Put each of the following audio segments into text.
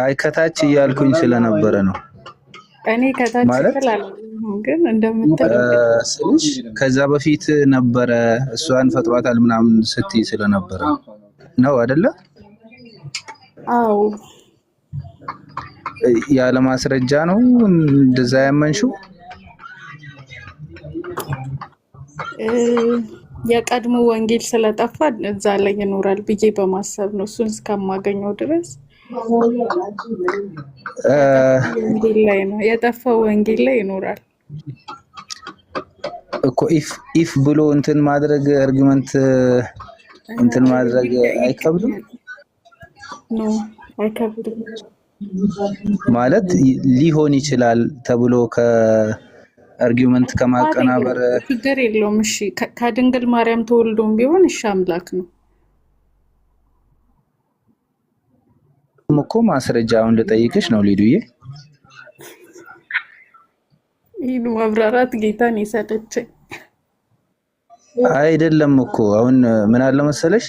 አይ ከታች እያልኩኝ ስለነበረ ነው እኔ ከታች ማለት ስላለ ግን እንደምትለው ስልሽ ከዛ በፊት ነበረ እሷን ፈጥሯታል ምናምን ስትይ ስለነበረ ነው አይደለ? አዎ ያለ ማስረጃ ነው እንደዛ ያመንሽው? የቀድሞ ወንጌል ስለጠፋ እዛ ላይ ይኖራል ብዬ በማሰብ ነው እሱን እስከማገኘው ድረስ ወንጌል ላይ ነው የጠፋው ወንጌል ላይ ይኖራል እኮ ኢፍ ብሎ እንትን ማድረግ አርጊመንት እንትን ማድረግ አይከብድም ነው አይከብድም ማለት ሊሆን ይችላል ተብሎ ከአርጊመንት ከማቀናበር ችግር የለውም እሺ ከድንግል ማርያም ተወልዶም ቢሆን እሺ አምላክ ነው እኮ ማስረጃውን ልጠይቅሽ ነው ሊዱዬ ይሄን ማብራራት ጌታን ይሰጠችኝ አይደለም እኮ አሁን ምን አለ መሰለሽ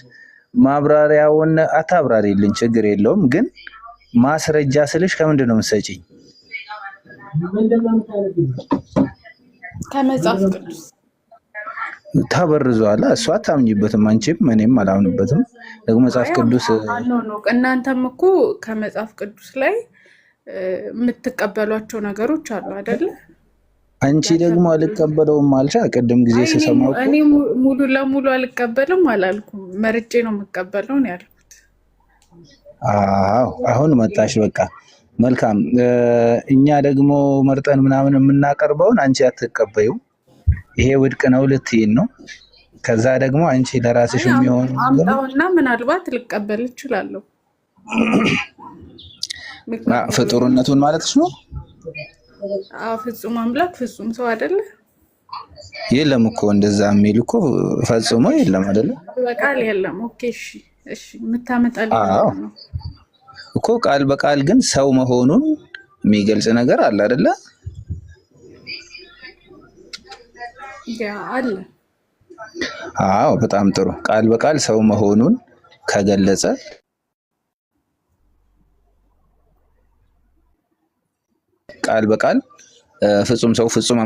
ማብራሪያውን አታብራሪልኝ ችግር የለውም ግን ማስረጃ ስልሽ ከምንድን ነው የምትሰጪኝ ከመጽሐፍ ቅዱስ ተበርዟል እሷ አታምኝበትም አንቺም እኔም አላምንበትም ደግሞ መጽሐፍ ቅዱስ ነው እናንተም እኮ ከመጽሐፍ ቅዱስ ላይ የምትቀበሏቸው ነገሮች አሉ አይደል አንቺ ደግሞ አልቀበለውም አልሻ ቀደም ጊዜ ሲሰማው እኔ ሙሉ ለሙሉ አልቀበልም አላልኩም መርጬ ነው የምቀበለው ነው ያልኩት አዎ አሁን መጣሽ በቃ መልካም እኛ ደግሞ መርጠን ምናምን የምናቀርበውን አንቺ አትቀበዩ ይሄ ውድቅ ነው ልትይን ነው ከዛ ደግሞ አንቺ ለራስሽ የሚሆን አምጣውና ምናልባት ልቀበል እችላለሁ ፍጡርነቱን ማለትሽ ነው ፍጹም አምላክ ፍጹም ሰው አይደለ የለም እኮ እንደዛ የሚል እኮ ፈጽሞ የለም አይደለ በቃል የለም ኦኬ እሺ የምታመጣልኝ ነው እኮ ቃል በቃል ግን ሰው መሆኑን የሚገልጽ ነገር አለ አይደለ ያ አለ አዎ በጣም ጥሩ ቃል በቃል ሰው መሆኑን ከገለጸ ቃል በቃል ፍጹም ሰው ፍጹም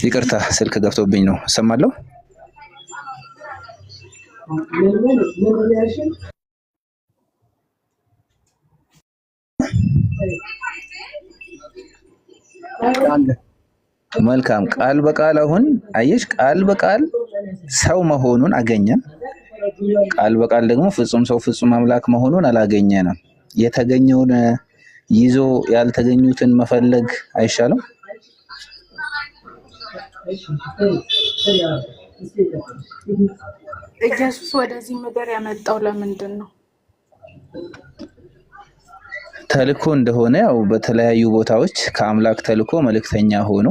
ይቅርታ ስልክ ገብቶብኝ ነው እሰማለሁ መልካም ቃል በቃል አሁን አየሽ ቃል በቃል ሰው መሆኑን አገኘን ቃል በቃል ደግሞ ፍጹም ሰው ፍጹም አምላክ መሆኑን አላገኘንም የተገኘውን ይዞ ያልተገኙትን መፈለግ አይሻልም ኢየሱስ ወደዚህ ምድር ያመጣው ለምንድን ነው ተልኮ እንደሆነ ያው በተለያዩ ቦታዎች ከአምላክ ተልኮ መልእክተኛ ሆኖ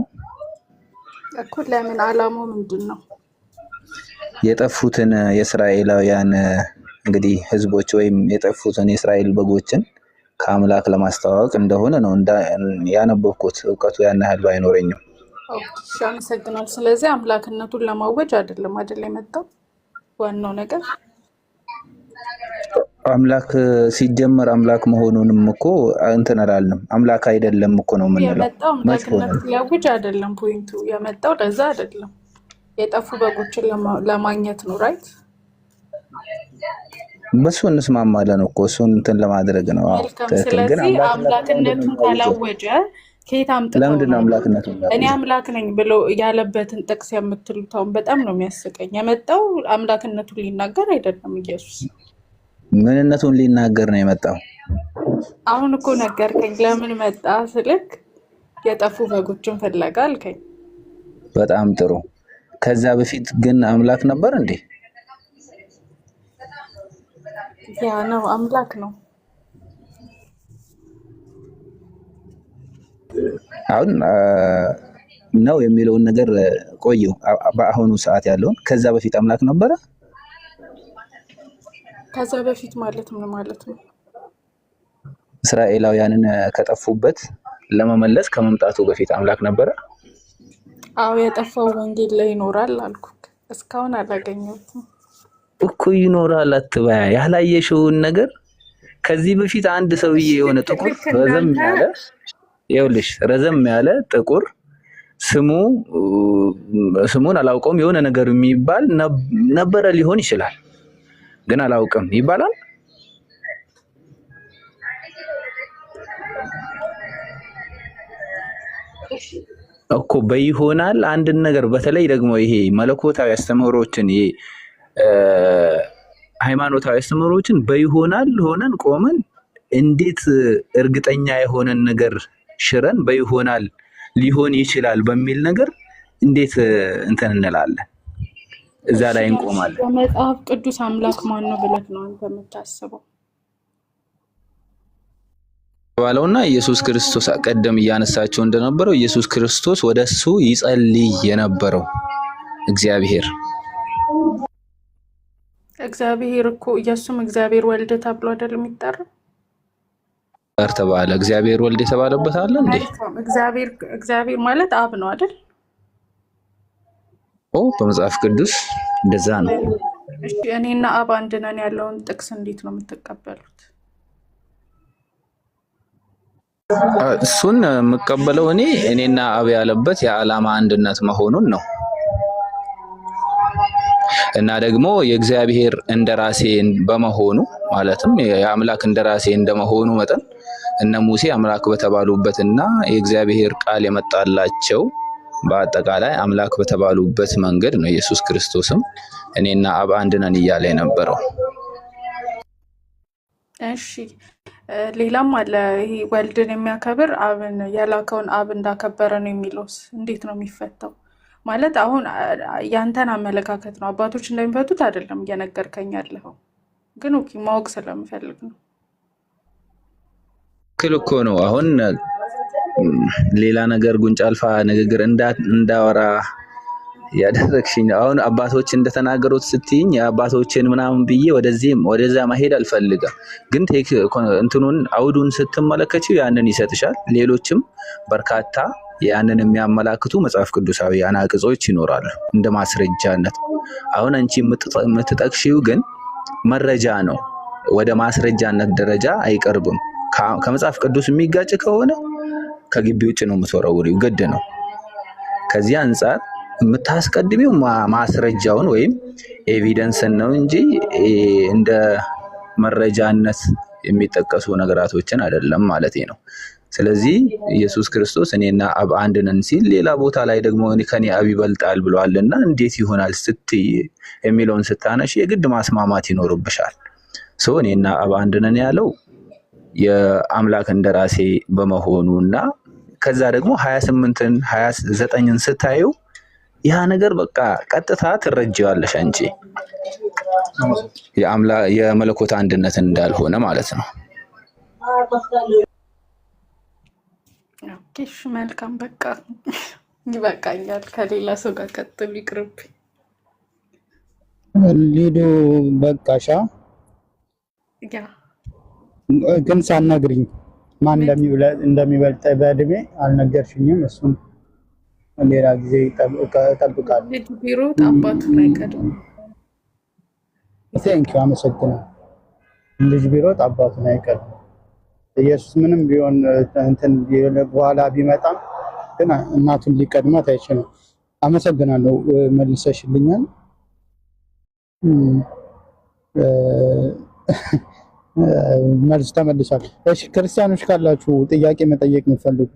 እኮ ለምን አላማው ምንድነው የጠፉትን የእስራኤላውያን እንግዲህ ህዝቦች ወይም የጠፉትን የእስራኤል በጎችን ከአምላክ ለማስተዋወቅ እንደሆነ ነው ያነበብኩት ዕውቀቱ ያን ያህል ባይኖረኝም እሺ አመሰግናለሁ ስለዚህ አምላክነቱን ለማወጅ አይደለም የመጣው ዋናው ነገር አምላክ ሲጀመር አምላክ መሆኑንም እኮ እንትን አላልንም አምላክ አይደለም እኮ ነው የምንለው የመጣው አምላክነቱን ሊያውጅ አይደለም ፖይንቱ የመጣው ለዛ አይደለም የጠፉ በጎችን ለማግኘት ነው ራይት በሱ እንስማማለን እኮ እሱን እንትን ለማድረግ ነው ስለዚህ አምላክነቱን ካላወጀ ከየት አምጥተው ለምንድን ነው አምላክነቱን እኔ አምላክ ነኝ ብሎ ያለበትን ጥቅስ የምትሉት አሁን በጣም ነው የሚያስቀኝ የመጣው አምላክነቱን ሊናገር አይደለም ኢየሱስ ምንነቱን ሊናገር ነው የመጣው አሁን እኮ ነገርከኝ ለምን መጣ ስልክ የጠፉ በጎችን ፈለጋ አልከኝ በጣም ጥሩ ከዛ በፊት ግን አምላክ ነበር እንዴ ያ ነው አምላክ ነው አሁን ነው የሚለውን ነገር ቆየው በአሁኑ ሰዓት ያለውን ከዛ በፊት አምላክ ነበረ ከዛ በፊት ማለት ምን ማለት ነው እስራኤላውያንን ከጠፉበት ለመመለስ ከመምጣቱ በፊት አምላክ ነበረ አዎ የጠፋው ወንጌል ላይ ይኖራል አልኩ እስካሁን አላገኘሁትም እኮ ይኖራል አትበያ። ያላየሽውን ነገር ከዚህ በፊት አንድ ሰውዬ የሆነ ጥቁር ረዘም ያለ ይኸውልሽ ረዘም ያለ ጥቁር ስሙን አላውቀውም የሆነ ነገር የሚባል ነበረ ሊሆን ይችላል ግን አላውቅም ይባላል እኮ በይሆናል አንድ ነገር በተለይ ደግሞ ይሄ መለኮታዊ አስተምህሮችን ይሄ ሃይማኖታዊ አስተምህሮችን በይሆናል ሆነን ቆመን እንዴት እርግጠኛ የሆነን ነገር ሽረን በይሆናል ሊሆን ይችላል በሚል ነገር እንዴት እንትን እንላለን እዛ ላይ እንቆማለን። በመጽሐፍ ቅዱስ አምላክ ማን ነው ብለህ ነው አንተ የምታስበው? ባለውና ኢየሱስ ክርስቶስ ቀደም እያነሳቸው እንደነበረው ኢየሱስ ክርስቶስ ወደሱ ይጸልይ የነበረው እግዚአብሔር እኮ ኢየሱስም እግዚአብሔር ወልድ ተብሎ አይደል የሚጠራው? ተባለ እግዚአብሔር ወልድ የተባለበት አለ እንዴ? እግዚአብሔር ማለት አብ ነው አይደል? በመጽሐፍ ቅዱስ እንደዛ ነው። እሺ እኔና አብ አንድ ነን ያለውን ጥቅስ እንዴት ነው የምትቀበሉት? እሱን የምቀበለው እኔና አብ ያለበት የዓላማ አንድነት መሆኑን ነው እና ደግሞ የእግዚአብሔር እንደራሴ በመሆኑ ማለትም የአምላክ እንደራሴ እንደመሆኑ መጠን እነ ሙሴ አምላክ በተባሉበትና የእግዚአብሔር ቃል የመጣላቸው በአጠቃላይ አምላክ በተባሉበት መንገድ ነው ኢየሱስ ክርስቶስም እኔና አብ አንድ ነን እያለ የነበረው። እሺ ሌላም አለ ይሄ ወልድን የሚያከብር አብን የላከውን አብ እንዳከበረ ነው የሚለውስ እንዴት ነው የሚፈታው? ማለት አሁን ያንተን አመለካከት ነው አባቶች እንደሚፈቱት አይደለም እየነገርከኝ ያለኸው ግን ኦኬ ማወቅ ስለምፈልግ ነው። ክልኮ ነው አሁን ሌላ ነገር ጉንጫ አልፋ ንግግር እንዳወራ ያደረግሽኝ አሁን አባቶች እንደተናገሩት ስትይኝ አባቶችን ምናምን ብዬ ወደዛ መሄድ አልፈልግም ግን እንትኑን አውዱን ስትመለከቺው ያንን ይሰጥሻል። ሌሎችም በርካታ ያንን የሚያመላክቱ መጽሐፍ ቅዱሳዊ አናቅጾች ይኖራሉ እንደ ማስረጃነት። አሁን አንቺ የምትጠቅሺው ግን መረጃ ነው ወደ ማስረጃነት ደረጃ አይቀርብም። ከመጽሐፍ ቅዱስ የሚጋጭ ከሆነ ከግቢ ውጭ ነው የምትወረውሪው ግድ ነው። ከዚህ አንፃር የምታስቀድሚው ማስረጃውን ወይም ኤቪደንስን ነው እንጂ እንደ መረጃነት የሚጠቀሱ ነገራቶችን አይደለም ማለት ነው። ስለዚህ ኢየሱስ ክርስቶስ እኔና አብ አንድ ነን ሲል ሌላ ቦታ ላይ ደግሞ ከኔ አብ ይበልጣል ብሏልና እንዴት ይሆናል ስትይ የሚለውን ስታነሽ የግድ ማስማማት ይኖርብሻል። እኔና አብ አንድ ነን ያለው የአምላክ እንደራሴ በመሆኑና ከዛ ደግሞ 28ን 29ን ስታዩ ያ ነገር በቃ ቀጥታ ትረጃዋለሽ አንቺ የመለኮት አንድነት እንዳልሆነ ማለት ነው። ኦኬ መልካም በቃ ይበቃኛል። ከሌላ ሰው ጋር ቀጥሉ ይቅርብ። ሊዱ በቃሻ ግን ሳትነግሪኝ ማን እንደሚበልጥ በእድሜ አልነገርሽኝም። እሱን ሌላ ጊዜ እጠብቃለሁ። ልጅ ቢሮ አባቱን አይቀድም። ቴንኪው አመሰግናለሁ። ልጅ ቢሮ አባቱን አይቀድም። ኢየሱስ ምንም ቢሆን እንትን በኋላ ቢመጣም ግን እናቱን ሊቀድማት አይችልም። አመሰግናለሁ መልሰሽልኛል። መልስ ተመልሷል። እሺ ክርስቲያኖች ካላችሁ ጥያቄ መጠየቅ የምትፈልጉ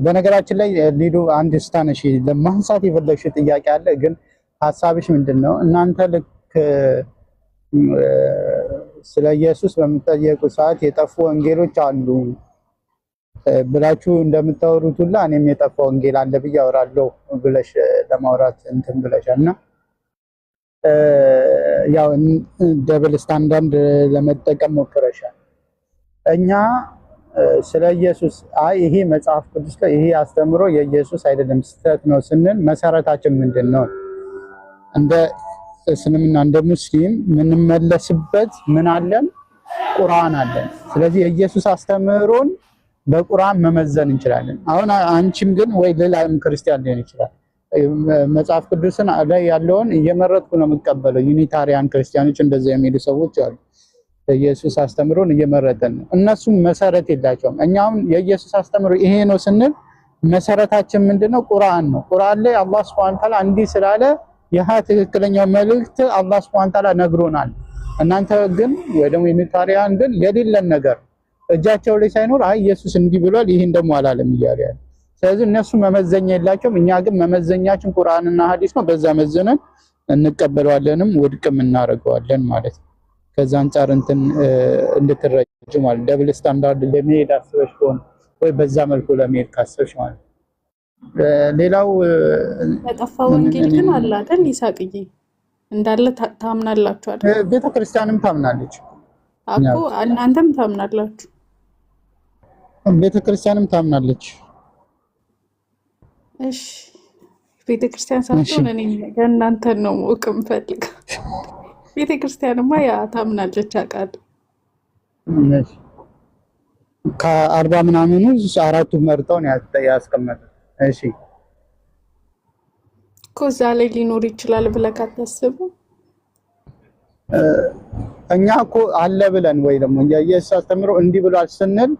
በነገራችን ላይ ሊዱ አንድ ስታነሺ ለማንሳት የፈለግሽ ጥያቄ አለ። ግን ሐሳብሽ ምንድነው? እናንተ ልክ ስለ ኢየሱስ በምትጠየቁ ሰዓት የጠፉ ወንጌሎች አሉ ብላችሁ እንደምታወሩት ሁላ እኔም የጠፋ ወንጌል አለ ብዬ አወራለሁ ብለሽ ለማውራት እንትን ብለሻልና ያው ደብል ስታንዳርድ ለመጠቀም ሞክረሻል። እኛ ስለ ኢየሱስ ይሄ መጽሐፍ ቅዱስ ላይ ይሄ አስተምሮ የኢየሱስ አይደለም ስህተት ነው ስንል መሰረታችን ምንድነው? እንደ እስልምና እንደ ሙስሊም የምንመለስበት ምን አለን? ቁርአን አለን። ስለዚህ የኢየሱስ አስተምሮን በቁርአን መመዘን እንችላለን። አሁን አንቺም ግን ወይ ሌላም ክርስቲያን ሊሆን ይችላል መጽሐፍ ቅዱስን ላይ ያለውን እየመረጥኩ ነው የምቀበለው። ዩኒታሪያን ክርስቲያኖች እንደዛ የሚሉ ሰዎች አሉ። የኢየሱስ አስተምሮን እየመረጠን ነው። እነሱም መሰረት የላቸውም። እኛም የኢየሱስ አስተምሮ ይሄ ነው ስንል መሰረታችን ምንድነው? ቁርአን ነው። ቁርአን ላይ አላህ Subhanahu Ta'ala እንዲህ ስላለ ይህ ትክክለኛው መልእክት አላህ Subhanahu Ta'ala ነግሮናል። እናንተ ግን ወይ ደግሞ ዩኒታሪያን ግን የሌለን ነገር እጃቸው ላይ ሳይኖር አይ ኢየሱስ እንዲህ ብሏል ይሄን ደግሞ አላለም እያለ ያለ። ስለዚህ እነሱ መመዘኛ የላቸውም። እኛ ግን መመዘኛችን ቁርአንና ሐዲስ ነው። በዛ መዘነን እንቀበለዋለንም ውድቅም እናደርገዋለን ማለት ነው። ከዛ አንፃር እንድትረጁ ማለት ደብል ስታንዳርድ ለመሄድ አስበሽ ከሆነ ወይ በዛ መልኩ ለመሄድ ካሰብሽ ማለት ሌላው የጠፋ ወንጌል ግን አለ አይደል? ይሳቅዬ እንዳለ ታምናላችሁ አይደል? ቤተክርስቲያንም ታምናለች አኮ እናንተም ታምናላችሁ። ቤተክርስቲያንም ታምናለች። እሺ ቤተክርስቲያን ሳትሆን እኔ እናንተ ነው ወቅም ፈልግ ቤተክርስቲያንማ ያ ታምናለች አውቃለሁ። እሺ ከ40 ምናምኑ አራቱ መርጠው ነው ያስቀመጡት። እሺ ኮዛ ላይ ሊኖር ይችላል ብለህ ካታስቡ እኛ እኮ አለ ብለን ወይ ደግሞ የኢየሱስ አስተምሮ እንዲህ ብሏል ስንል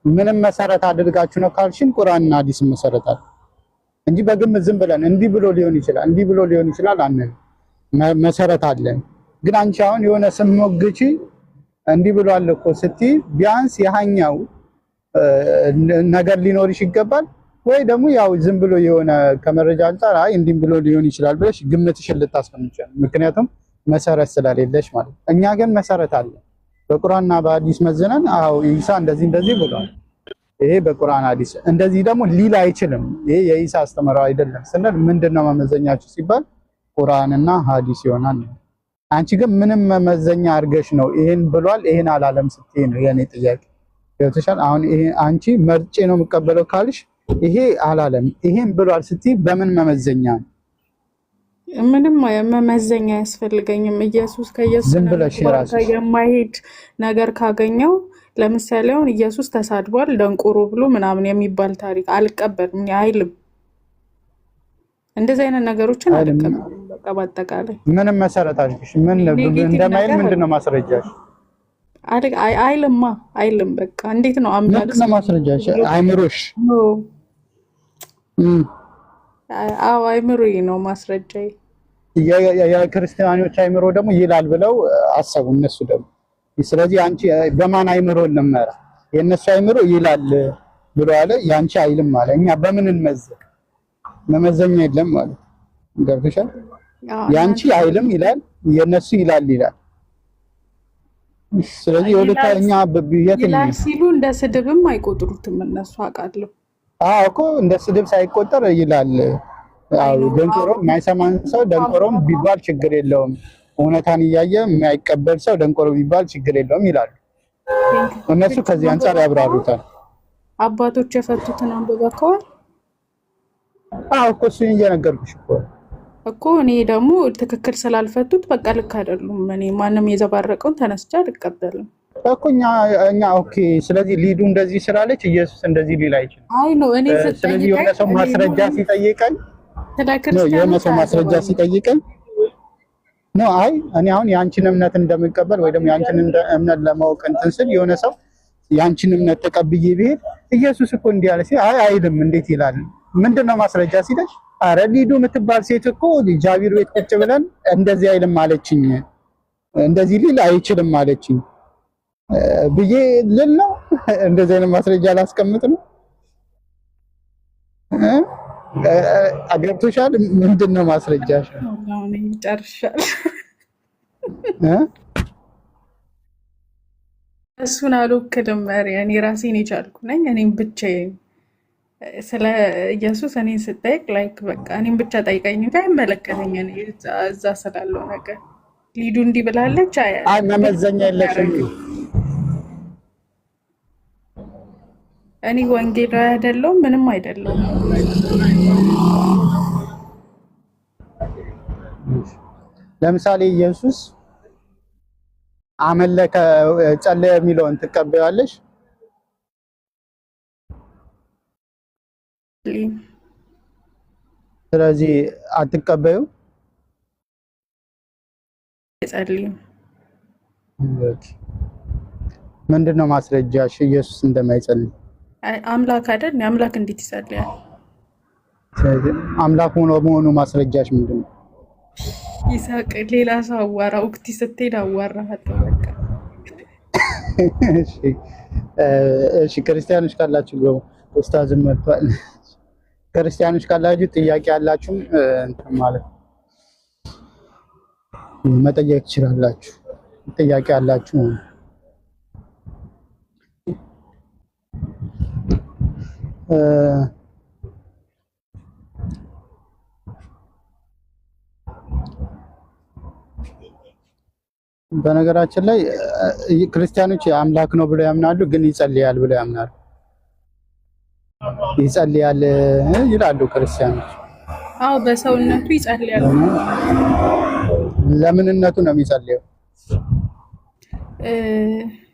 ምንም መሰረት አድርጋችሁ ነው ካልሽን ቁርአንና ሐዲስ መሰረት አለ እንጂ በግምት ዝም ብለን እንዲህ ብሎ ሊሆን ይችላል አንል። መሰረት አለን። ግን አንቺ አሁን የሆነ ስሞግቺ እንዲህ ብሏል እኮ ስትይ ቢያንስ ያኛው ነገር ሊኖርሽ ይገባል። ወይ ደግሞ ያው ዝም ብሎ የሆነ ከመረጃ አንፃር አይ እንዲህ ብሎ ሊሆን ይችላል ብለሽ ግምትሽን ልታስቀምጪ ነው። ምክንያቱም መሰረት ስለሌለሽ ማለት ነው። እኛ ግን መሰረት አለ። በቁርአንና በሐዲስ መዘነን አው ኢሳ እንደዚህ ብሏል፣ ይሄ በቁርአን ሐዲስ እንደዚህ ደግሞ ሊል አይችልም፣ ይሄ የኢሳ አስተምሮ አይደለም ስንል ምንድነው መመዘኛችሁ ሲባል ቁርአንና ሐዲስ ይሆናል። አንቺ ግን ምንም መመዘኛ አድርገሽ ነው ይሄን ብሏል ይሄን አላለም ስትይ ነው የኔ ጥያቄ። ገብተሻል? አሁን ይሄ አንቺ መርጬ ነው የምቀበለው ካልሽ ይሄ አላለም ይሄን ብሏል ስትይ በምን መመዘኛ ነው? ምንም መመዘኛ አያስፈልገኝም። ኢየሱስ ከኢየሱስ የማይሄድ ነገር ካገኘው ለምሳሌ አሁን ኢየሱስ ተሳድቧል ደንቆሮ ብሎ ምናምን የሚባል ታሪክ አልቀበልም አይልም። እንደዚህ አይነት ነገሮችን አልቀበልም። በቃ በአጠቃላይ ምንም መሰረት አድርግሽ ምን እንደማይል ምንድነው ማስረጃሽ? አይልም በቃ እንዴት ነው አምላክ ነው ማስረጃሽ? አይምሮሽ አዎ አይምሮዬ ነው ማስረጃዬ። የክርስቲያኖች አይምሮ ደግሞ ይላል ብለው አሰቡ እነሱ ደግሞ። ስለዚህ አንቺ በማን አይምሮ እንመራ? የነሱ አይምሮ ይላል ብሎ አለ ያንቺ አይልም አለ። እኛ በምን እንመዘን? መመዘኛ የለም ማለት ገብቶሻል? ያንቺ አይልም ይላል የነሱ ይላል። ስለዚህ ወለታኛ በብየት ይላል ሲሉ እንደ ስድብም አይቆጥሩትም እነሱ አውቃለሁ። እኮ እንደ ስድብ ሳይቆጠር ይላል። ደንቆሮ የማይሰማን ሰው ደንቆሮም ቢባል ችግር የለውም፣ እውነታን እያየ የማይቀበል ሰው ደንቆሮ ቢባል ችግር የለውም ይላሉ እነሱ። ከዚህ አንፃር ያብራሩታል። አባቶች የፈቱትን አንብበከዋል? እኮ እሱን እየነገርኩሽ እኮ እኔ ደግሞ ትክክል ስላልፈቱት በቃ ልክ አይደሉም። እኔ ማንም የዘባረቀውን ተነስቼ አልቀበልም እኮ እኛ ኦኬ። ስለዚህ ሊዱ እንደዚህ ስላለች ኢየሱስ እንደዚህ ሊል አይችልም። አይ ነው እኔ ስለዚህ የሆነ ሰው ማስረጃ ሲጠይቀኝ ነው አይ እኔ አሁን ያንቺን እምነት እንደምቀበል ወይ ደግሞ ያንቺን እምነት ለማወቅ እንትን ስል የሆነ ሰው ያንቺን እምነት ተቀብዬ ብሄድ ኢየሱስ እኮ እንዲህ አለ ሲል አይ አይልም እንዴት ይላል? ምንድነው ማስረጃ ሲለሽ አረ ሊዱ የምትባል ሴት እኮ ጃቢር ቤት ቁጭ ብለን እንደዚህ አይልም አለችኝ፣ እንደዚህ ሊል አይችልም አለችኝ ብዬ ልል ነው? እንደዚህ አይነት ማስረጃ ላስቀምጥ ነው? አገብቶሻል? ምንድነው ማስረጃሽ? አሁን ይጨርሻል። እሱን አልወክልም። እኔ ራሴን የቻልኩ ነኝ። እኔም ብቻዬን ስለ ኢየሱስ እኔን ስጠይቅ ላይክ በቃ እኔም ብቻ ጠይቀኝ እንጂ አይመለከተኝም። እዛ ስላለው ነገር ሊዱ እንዲህ ብላለች አይ መመዘኛ የለሽም። እኔ ወንጌላዊ አይደለሁም፣ ምንም አይደለሁም። ለምሳሌ ኢየሱስ አመለከ ጸለየ የሚለውን ትቀበያለሽ? ስለዚህ አትቀበዩ። አይጸልይም። ምንድነው ማስረጃሽ ኢየሱስ እንደማይጸልይ? አምላክ አይደል? አምላክ እንዴት ይጸልያል? አምላክ መሆኑ ማስረጃሽ ምንድነው? ይሳቅ ሌላ ሰው አዋራ ወቅት ስትሄድ አዋራሃለሁ። በቃ እሺ ክርስቲያኖች ካላችሁ ገቡ። ኡስታዝም መጥቷል። ክርስቲያኖች ካላችሁ ጥያቄ ያላችሁም እንትን ማለት መጠየቅ ትችላላችሁ። ጥያቄ ያላችሁ በነገራችን ላይ ክርስቲያኖች አምላክ ነው ብለው ያምናሉ፣ ግን ይጸልያል ብለው ያምናሉ። ይጸልያል ይላሉ ክርስቲያኖች። አዎ በሰውነቱ ይጸልያል። ለምንነቱ ነው የሚጸልየው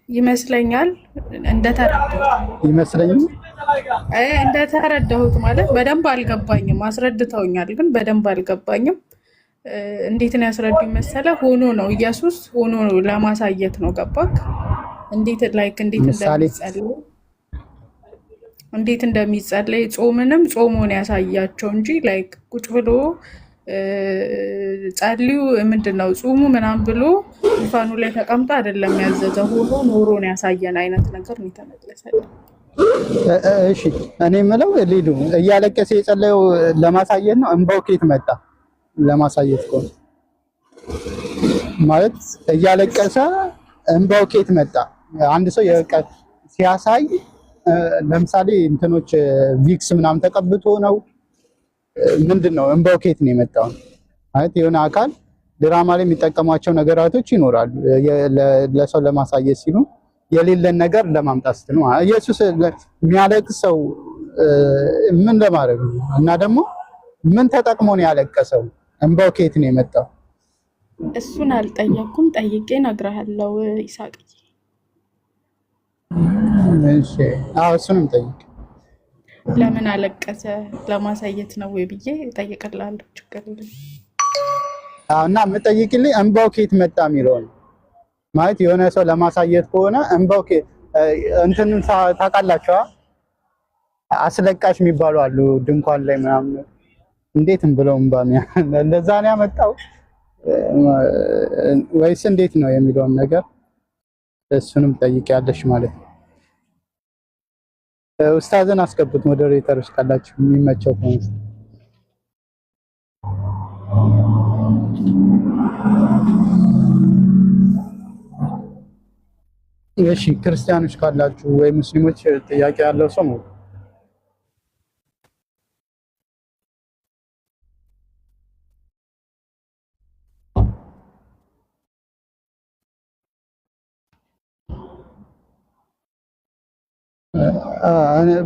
ይመስለኛል። እንደተረዳሁት ማለት በደንብ አልገባኝም። አስረድተውኛል፣ ግን በደንብ አልገባኝም። እንዴት ነው ያስረዱኝ መሰለ? ሆኖ ነው ኢየሱስ ሆኖ ነው ለማሳየት ነው። ገባክ? እንዴት እንደሚጸለይ ጾምንም ጾሙን ያሳያቸው እንጂ ላይክ ቁጭ ብሎ ጸልዩ ምንድነው ጾሙ ምናምን ብሎ ዙፋኑ ላይ ተቀምጦ አይደለም ያዘዘው። ሆኖ ኖሮን ያሳየን አይነት ነገር ነው የተመለሰልኝ። እሺ እኔ የምለው ሊዱ እያለቀሰ የጸለየው ለማሳየት ነው። እንባው ከየት መጣ? ለማሳየት እኮ ማለት እያለቀሰ እንባው ከየት መጣ? አንድ ሰው ሲያሳይ ለምሳሌ እንትኖች ቪክስ ምናምን ተቀብቶ ነው ምንድነው? እንባው ከየት ነው የመጣው? ማለት የሆነ አካል ድራማ ላይ የሚጠቀሟቸው ነገራቶች ይኖራሉ ለሰው ለማሳየት ሲሉ የሌለን ነገር ለማምጣት ስትሉ ኢየሱስ የሚያለቅሰው ምን ለማድረግ ነው? እና ደግሞ ምን ተጠቅሞ ነው ያለቀሰው? እንባው ከየት ነው የመጣው? እሱን አልጠየኩም። ጠይቄ እነግርሃለሁ ይሳቅ። እሺ አዎ እሱንም ጠይቅ። ለምን አለቀሰ ለማሳየት ነው ወይ ብዬ እጠይቅልሃለሁ። ችግር የለም። እና የምጠይቅልኝ እንባው ከየት መጣ የሚለው ነው። ማለት የሆነ ሰው ለማሳየት ከሆነ እንባው እንትን ታውቃላችሁ፣ አስለቃሽ የሚባሉ አሉ ድንኳን ላይ ምናምን እንዴትም ብለው እንባሚያ እንደዛ ነው ያመጣው ወይስ እንዴት ነው የሚለውን ነገር እሱንም ጠይቂያለሽ ማለት ነው። ኡስታዝን አስገቡት፣ ሞዴሬተሮች ካላችሁ የሚመቸው ከሆነ። እሺ ክርስቲያኖች ካላችሁ ወይ ሙስሊሞች ጥያቄ ያለው ሰው ነው።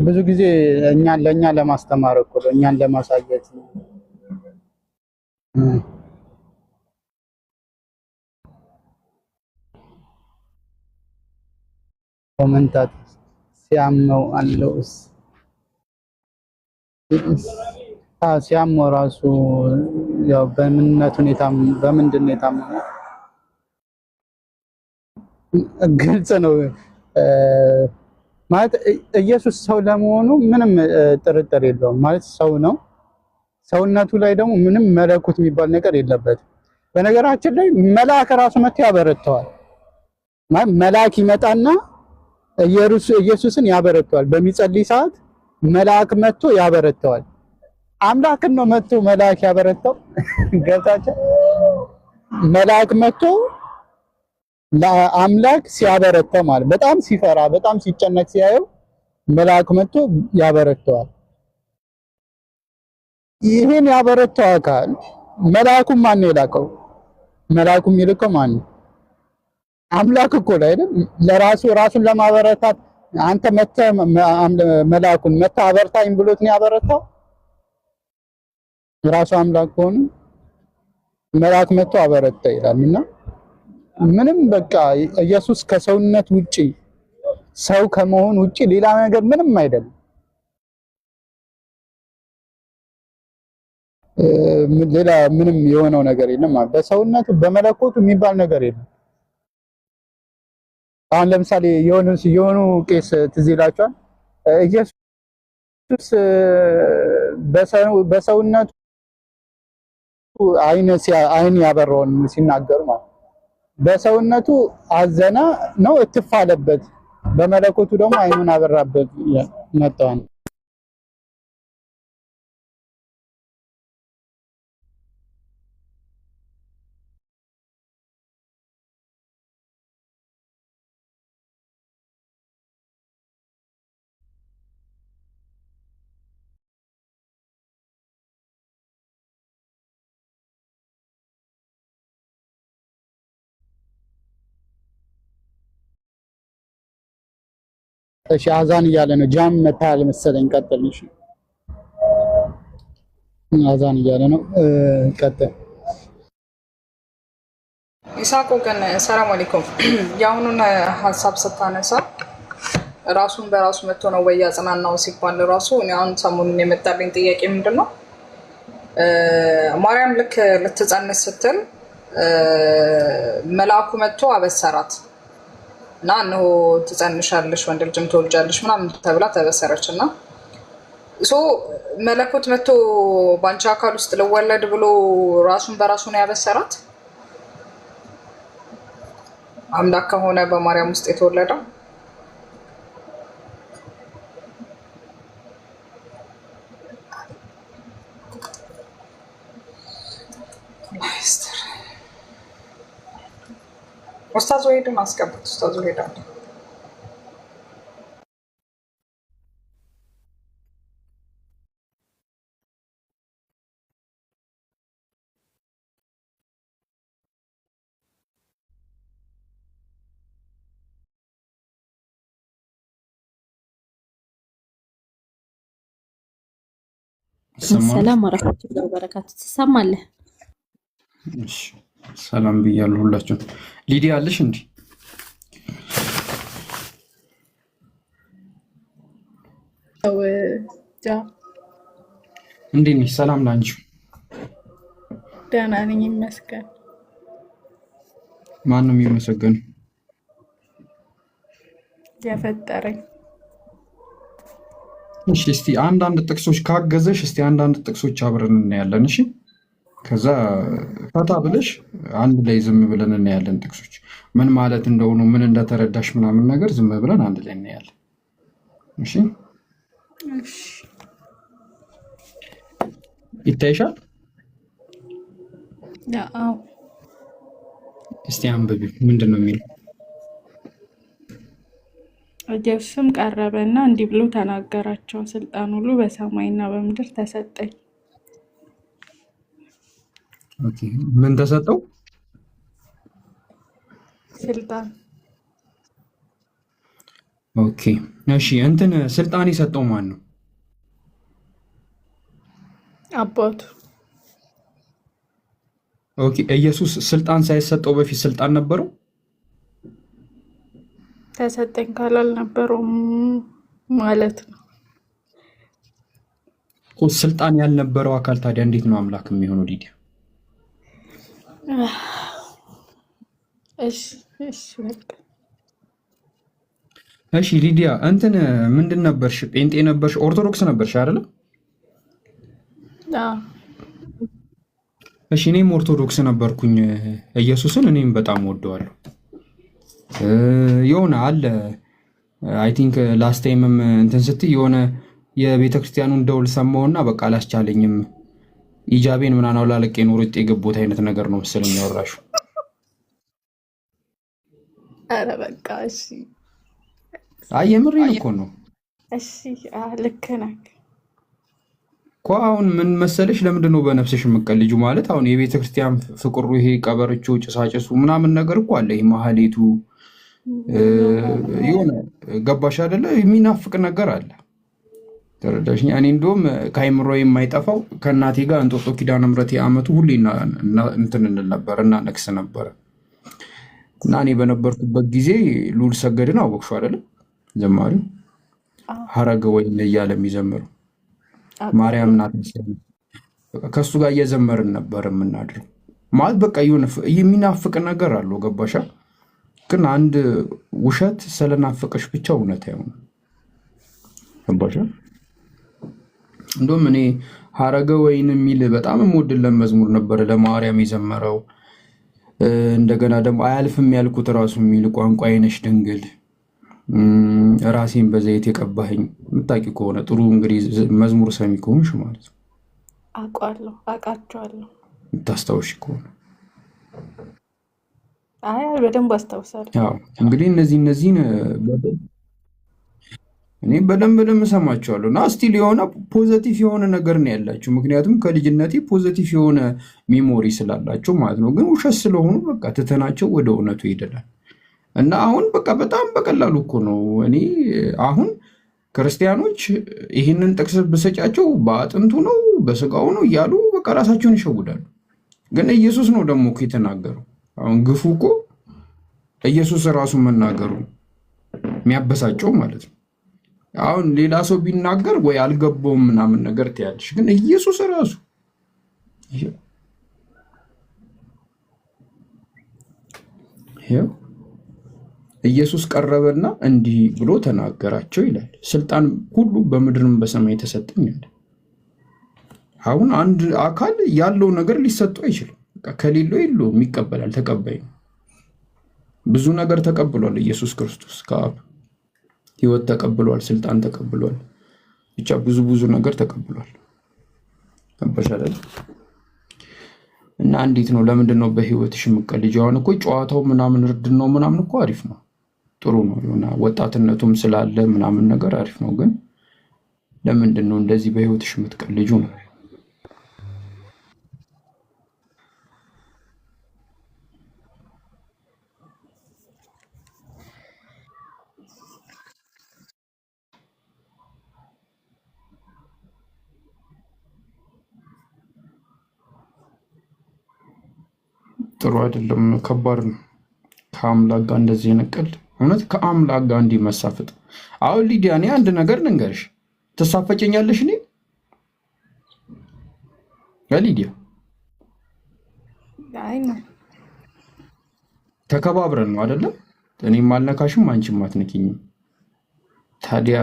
ብዙ ጊዜ ለእኛ ለማስተማር እኮ ነው፣ እኛን ለማሳየት ነው። ኮመንታት ሲያመው አለውስ ሲያመው ራሱ ያው በምንነት ሁኔታ በምንድን ነው የታመመው? ግልጽ ነው ማለት ኢየሱስ ሰው ለመሆኑ ምንም ጥርጥር የለውም። ማለት ሰው ነው። ሰውነቱ ላይ ደግሞ ምንም መለኮት የሚባል ነገር የለበትም። በነገራችን ላይ መልአክ ራሱ መጥቶ ያበረተዋል። ማለት መልአክ ይመጣና ኢየሱስን ያበረተዋል። በሚጸልይ ሰዓት መልአክ መጥቶ ያበረተዋል። አምላክን ነው መጥቶ መልአክ ያበረተው። ገብታችሁ? መልአክ መጥቶ ለአምላክ ሲያበረተው ማለት በጣም ሲፈራ በጣም ሲጨነቅ ሲያየው መልአክ መጥቶ ያበረተዋል። ይሄን ያበረተው አካል መልአኩን ማን ነው የላከው? መልአኩ የሚልከው ማን ነው? አምላክ እኮ ነው አይደል? ለራሱ ራሱን ለማበረታት አንተ መተህ መልአኩን መተህ አበርታኝ ብሎት ነው ያበረታው። ራሱ አምላክ ሆኖ መልአክ መጥቶ አበረታ ይላልና ምንም በቃ ኢየሱስ ከሰውነት ውጪ ሰው ከመሆን ውጪ ሌላ ነገር ምንም አይደለም። ሌላ ምንም የሆነው ነገር የለም። በሰውነቱ በመለኮቱ የሚባል ነገር የለም። አሁን ለምሳሌ የሆኑ ቄስ ትዝ ይላችኋል። ኢየሱስ በሰውነቱ አይን ያበራውን ሲናገሩ ማለት በሰውነቱ አዘነ ነው እትፍ አለበት፣ በመለኮቱ ደግሞ አይኑን አበራበት መጣው። እሺ አዛን እያለ ነው። ጃም መታል መሰለኝ። ቀጥል። እሺ አዛን እያለ ነው። ቀጥል። ይሳቆ ግን ሰላም አለይኩም። የአሁኑን ሀሳብ ስታነሳ ራሱን በራሱ መጥቶ ነው ወይ ያጽናናው ሲባል ራሱ እኔ አሁን ሰሞኑን የመጣልኝ ጥያቄ ምንድን ነው፣ ማርያም ልክ ልትጸንስ ስትል መልአኩ መጥቶ አበሰራት እና እነሆ ትጸንሻለሽ ወንድ ልጅም ትወልጃለሽ ምናምን ተብላ ተበሰረች እና መለኮት መጥቶ በአንቺ አካል ውስጥ ልወለድ ብሎ ራሱን በራሱ ነው ያበሰራት? አምላክ ከሆነ በማርያም ውስጥ የተወለደው ኡስታዝ ወሂድን አስገቡት። ኡስታዝ ወሂድ አለ። ሰላም ወራህመቱላሂ ወበረካቱ። ትሰማለህ? እሺ ሰላም ብያለሁ ሁላችሁም። ሊዲያ አለሽ እንዴ? እንዴት ነሽ? ሰላም ላንቺ? ደህና ነኝ ይመስገን። ማንም ይመሰገን የፈጠረኝ። እሺ እስቲ አንዳንድ ጥቅሶች ካገዘሽ እስቲ አንዳንድ ጥቅሶች አብረን እናያለን። እሺ ከዛ ፈታ ብለሽ አንድ ላይ ዝም ብለን እናያለን። ጥቅሶች ምን ማለት እንደሆኑ ምን እንደተረዳሽ ምናምን ነገር ዝም ብለን አንድ ላይ እናያለን። እሺ ይታይሻል? አዎ። እስቲ አንብቢ። ምንድን ነው የሚለው? ኢየሱስም ቀረበና እንዲህ ብሎ ተናገራቸው፣ ስልጣን ሁሉ በሰማይና በምድር ተሰጠኝ። ኦኬ ምን ተሰጠው? ስልጣን። ኦኬ እሺ እንትን ስልጣን የሰጠው ማን ነው? አባቱ። ኦኬ ኢየሱስ ስልጣን ሳይሰጠው በፊት ስልጣን ነበረው? ተሰጠኝ ካላልነበረውም ማለት ነው። ስልጣን ያልነበረው አካል ታዲያ እንዴት ነው አምላክ የሚሆነው? ሊዲያ እሺ ሊዲያ እንትን ምንድን ነበርሽ? ጴንጤ ነበርሽ? ኦርቶዶክስ ነበርሽ አይደለ? እሺ እኔም ኦርቶዶክስ ነበርኩኝ። ኢየሱስን እኔም በጣም ወደዋለሁ። የሆነ አለ አይ ቲንክ ላስት ታይምም እንትን ስትይ የሆነ የቤተ ክርስቲያኑን ደውል ሰማውና በቃ አላስቻለኝም፣ ኢጃቤን ምናምን አውላለቄ ኖርጤ የገቦት አይነት ነገር ነው መሰለኝ ያወራሽው። ኧረ በቃ እሺ። አይ የምሬን እኮ ነው። እሺ ልክ ነህ እኮ። አሁን ምን መሰለሽ፣ ለምንድን ነው በነፍስሽ የምትቀልጁ? ማለት አሁን የቤተ ክርስቲያን ፍቅሩ ይሄ ቀበርቾ ጭሳጭሱ ምናምን ነገር እኮ አለ። ይሄ ማህሌቱ የሆነ ገባሽ አይደለ? የሚናፍቅ ነገር አለ። ተረዳሽኝ? እኔ እንደውም ከአይምሮ የማይጠፋው ከእናቴ ጋር እንጦጦ ኪዳነ ምሕረት የዓመቱ ሁሌ እንትን እንል ነበር እና ነግስ ነበረ እና እኔ በነበርኩበት ጊዜ ልዑል ሰገድን አወቅሽው አይደለ? ዘማሪ ሀረገ ወይን እያለ የሚዘምረው ማርያም ናት ከሱ ጋር እየዘመርን ነበር የምናድረው። ማለት በቃ የሆነ የሚናፍቅ ነገር አለው። ገባሻ? ግን አንድ ውሸት ስለናፈቀሽ ብቻ እውነት አይሆንም። ገባሻ? እንደውም እኔ ሀረገ ወይን የሚል በጣም የምወድለት መዝሙር ነበር ለማርያም የዘመረው። እንደገና ደግሞ አያልፍም ያልኩት ራሱ የሚል ቋንቋዬ ነሽ ድንግል ራሴን በዘይት የቀባኸኝ የምታውቂ ከሆነ ጥሩ እንግዲህ መዝሙር ሰሚ ከሆንሽ ማለት ነው። አውቃቸዋለሁ የምታስታውሽ ከሆነ በደንብ አስታውሳለሁ። እንግዲህ እነዚህን እኔ በደንብ እሰማቸዋለሁ እና ስቲል የሆነ ፖዘቲቭ የሆነ ነገር ነው ያላቸው። ምክንያቱም ከልጅነቴ ፖዘቲቭ የሆነ ሜሞሪ ስላላቸው ማለት ነው። ግን ውሸት ስለሆኑ በቃ ትተናቸው ወደ እውነቱ ይሄዳል እና አሁን በቃ በጣም በቀላሉ እኮ ነው። እኔ አሁን ክርስቲያኖች ይህንን ጥቅስ ብሰጫቸው በአጥንቱ ነው በስጋው ነው እያሉ በቃ ራሳቸውን ይሸውዳሉ። ግን ኢየሱስ ነው ደግሞ እኮ የተናገረው። አሁን ግፉ እኮ ኢየሱስ ራሱ መናገሩ የሚያበሳጨው ማለት ነው። አሁን ሌላ ሰው ቢናገር ወይ አልገባውም ምናምን ነገር ትያለሽ። ግን ኢየሱስ ራሱ ኢየሱስ ቀረበና እንዲህ ብሎ ተናገራቸው ይላል። ስልጣን ሁሉ በምድርም በሰማይ የተሰጠኝ አለ። አሁን አንድ አካል ያለው ነገር ሊሰጠው አይችልም። ከሌለው የለውም፣ ይቀበላል፣ ተቀባይ ነው። ብዙ ነገር ተቀብሏል ኢየሱስ ክርስቶስ ከአብ ሕይወት ተቀብሏል፣ ስልጣን ተቀብሏል፣ ብቻ ብዙ ነገር ተቀብሏል። አባሻለ እና እንዴት ነው? ለምንድን ነው በህይወትሽ የምትቀልጂው? አሁን እኮ ጨዋታው ምናምን እርድን ነው ምናምን እኮ አሪፍ ነው፣ ጥሩ ነው። የሆነ ወጣትነቱም ስላለ ምናምን ነገር አሪፍ ነው። ግን ለምንድን ነው እንደዚህ በህይወትሽ የምትቀልጂው ነው? ጥሩ አይደለም፣ ከባድ ነው። ከአምላክ ጋር እንደዚህ የነቀል እውነት ከአምላክ ጋር እንዲህ መሳፈጥ። አሁን ሊዲያ እኔ አንድ ነገር ልንገርሽ፣ ትሳፈጨኛለሽ? እኔ ሊዲያ ተከባብረን ነው አይደለም? እኔም አልነካሽም አንቺም አትነኪኝም። ታዲያ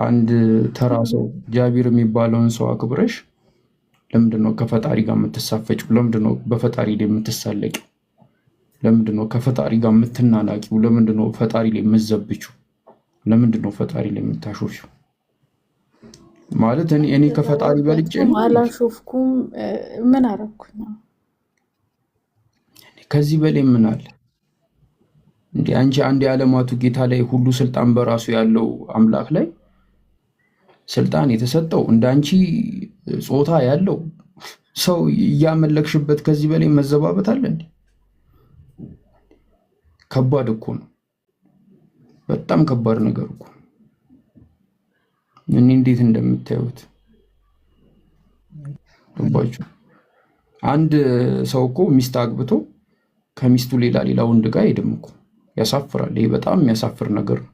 አንድ ተራ ሰው እግዚአብሔር የሚባለውን ሰው አክብረሽ ለምንድነው ከፈጣሪ ጋር የምትሳፈጭው? ለምንድነው በፈጣሪ ላይ የምትሳለቂው? ለምንድነው ከፈጣሪ ጋር የምትናናቂው? ለምንድነው ፈጣሪ ላይ የምትዘብችው? ለምንድነው ፈጣሪ ላይ የምታሾፊው? ማለት እኔ ከፈጣሪ በልጬ አላሾፍኩም። ምን አደረኩኝ? ከዚህ በላይ ምን አለ እንዴ? አንቺ አንድ የዓለማቱ ጌታ ላይ ሁሉ ስልጣን በራሱ ያለው አምላክ ላይ ስልጣን የተሰጠው እንዳንቺ ጾታ ያለው ሰው እያመለክሽበት ከዚህ በላይ መዘባበት አለ እንዴ? ከባድ እኮ ነው። በጣም ከባድ ነገር እኮ። እኔ እንዴት እንደምታዩት ገባችሁ? አንድ ሰው እኮ ሚስት አግብቶ ከሚስቱ ሌላ ወንድ ጋር ሄድም እኮ ያሳፍራል። ይሄ በጣም የሚያሳፍር ነገር ነው።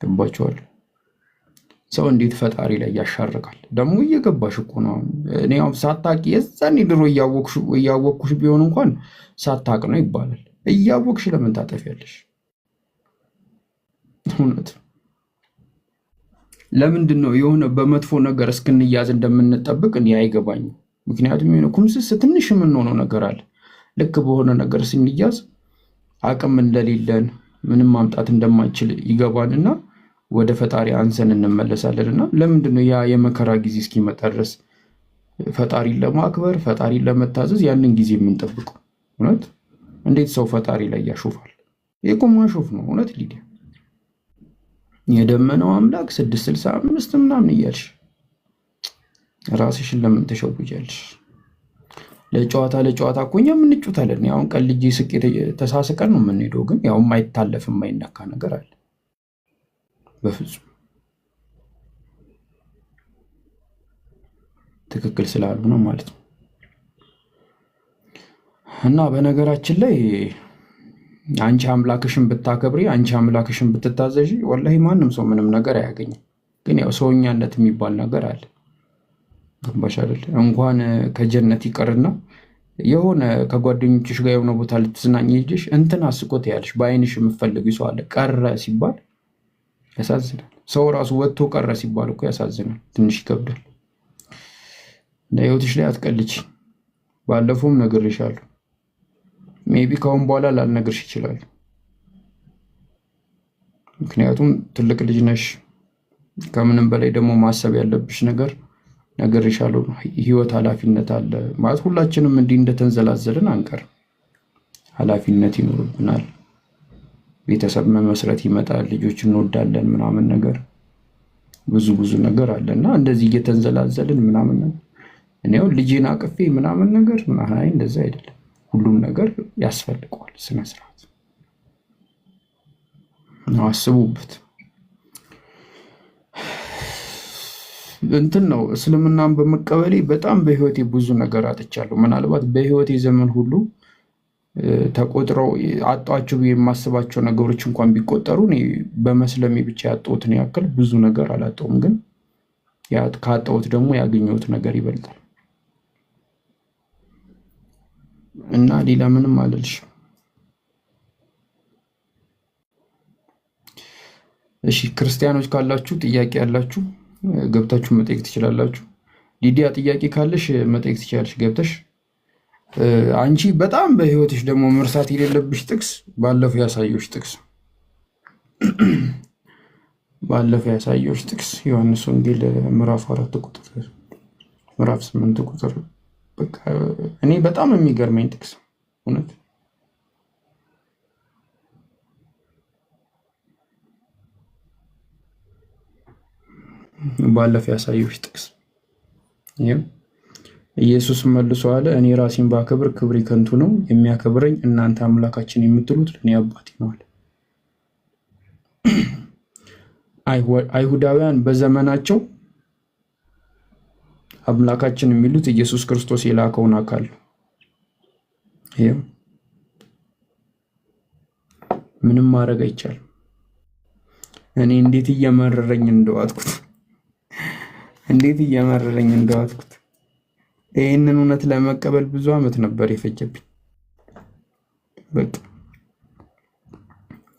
ገባችኋል? ሰው እንዴት ፈጣሪ ላይ ያሻርካል? ደግሞ እየገባሽ እኮ ነው። እኔ ሳታቂ የዛኔ ድሮ እያወቅኩሽ ቢሆን እንኳን ሳታቅ ነው ይባላል። እያወቅሽ ለምን ታጠፊያለሽ? እውነት ለምንድን ነው የሆነ በመጥፎ ነገር እስክንያዝ እንደምንጠብቅ እኔ አይገባኝም። ምክንያቱም የሆነ ኩምስስ ትንሽ የምንሆነው ነገር አለ። ልክ በሆነ ነገር ስንያዝ አቅም እንደሌለን ምንም ማምጣት እንደማንችል ይገባንና ወደ ፈጣሪ አንሰን እንመለሳለን። እና ለምንድን ነው ያ የመከራ ጊዜ እስኪመጣ ድረስ ፈጣሪን ለማክበር ፈጣሪን ለመታዘዝ ያንን ጊዜ የምንጠብቀው? እውነት እንዴት ሰው ፈጣሪ ላይ ያሾፋል? ይሄ እኮ ማሾፍ ነው። እውነት ሊዲያ የደመነው አምላክ 665 ምናምን እያልሽ ራስሽን ለምን ተሸውጃለሽ? ለጨዋታ እኮ እኛ የምንጩታለን። አሁን ቀን ልጅ ስቅ ተሳስቀን ነው የምንሄደው። ግን ያው የማይታለፍ የማይነካ ነገር አለ። በፍጹም ትክክል ስላልሆነ ማለት ነው። እና በነገራችን ላይ አንቺ አምላክሽን ብታከብሪ፣ አንቺ አምላክሽን ብትታዘዥ ወላሂ ማንም ሰው ምንም ነገር አያገኝም። ግን ያው ሰውኛነት የሚባል ነገር አለ። ገባሽ አይደል? እንኳን ከጀነት ይቀርና የሆነ ከጓደኞችሽ ጋር የሆነ ቦታ ልትዝናኝ ሄድሽ እንትን አስቆት ያለሽ በአይንሽ የምትፈልጊው ሰው አለ ቀረ ሲባል ያሳዝናል። ሰው ራሱ ወጥቶ ቀረ ሲባል እኮ ያሳዝናል፣ ትንሽ ይከብዳል። ህይወትሽ ላይ አትቀልጂ። ባለፈውም ነግሬሻለሁ። ሜቢ ካሁን በኋላ ላልነግርሽ ይችላል። ምክንያቱም ትልቅ ልጅ ነሽ። ከምንም በላይ ደግሞ ማሰብ ያለብሽ ነገር ነግሬሻለሁ። ህይወት ኃላፊነት አለ ማለት ሁላችንም እንዲህ እንደተንዘላዘልን አንቀርም። ኃላፊነት ይኖርብናል። ቤተሰብ መመስረት ይመጣል። ልጆች እንወዳለን ምናምን ነገር ብዙ ነገር አለና እንደዚህ እየተንዘላዘልን ምናምን ነገር እኔው ልጄን አቅፌ ምናምን ነገር አይ እንደዛ አይደለም። ሁሉም ነገር ያስፈልገዋል ስነ ስርዓት ነው። አስቡበት። እንትን ነው እስልምናን በመቀበሌ በጣም በህይወቴ ብዙ ነገር አጥቻለሁ። ምናልባት በህይወቴ ዘመን ሁሉ ተቆጥረው አጣቸው የማስባቸው ነገሮች እንኳን ቢቆጠሩ እኔ በመስለሜ ብቻ ያጣሁትን ያክል ብዙ ነገር አላጣሁም። ግን ካጣሁት ደግሞ ያገኘሁት ነገር ይበልጣል እና ሌላ ምንም አልልሽ። እሺ ክርስቲያኖች ካላችሁ ጥያቄ ያላችሁ ገብታችሁ መጠየቅ ትችላላችሁ። ሊዲያ ጥያቄ ካለሽ መጠየቅ ትችላለሽ ገብተሽ። አንቺ በጣም በህይወትሽ ደግሞ መርሳት የሌለብሽ ጥቅስ ባለፈው ያሳየሁሽ ጥቅስ ዮሐንስ ወንጌል ምዕራፍ 4 ቁጥር ምዕራፍ 8 ቁጥር በቃ እኔ በጣም የሚገርመኝ ጥቅስ እውነት ባለፈው ያሳየሁሽ ጥቅስ ኢየሱስ መልሶ አለ፣ እኔ ራሴን ባከብር ክብሬ ከንቱ ነው፣ የሚያከብረኝ እናንተ አምላካችን የምትሉት ለእኔ አባቴ ነው አለ። አይሁዳውያን በዘመናቸው አምላካችን የሚሉት ኢየሱስ ክርስቶስ የላከውን አካል ነው። ምንም ማድረግ አይቻልም። እኔ እንዴት እየመረረኝ እንደዋትኩት ይህንን እውነት ለመቀበል ብዙ ዓመት ነበር የፈጀብኝ። በቃ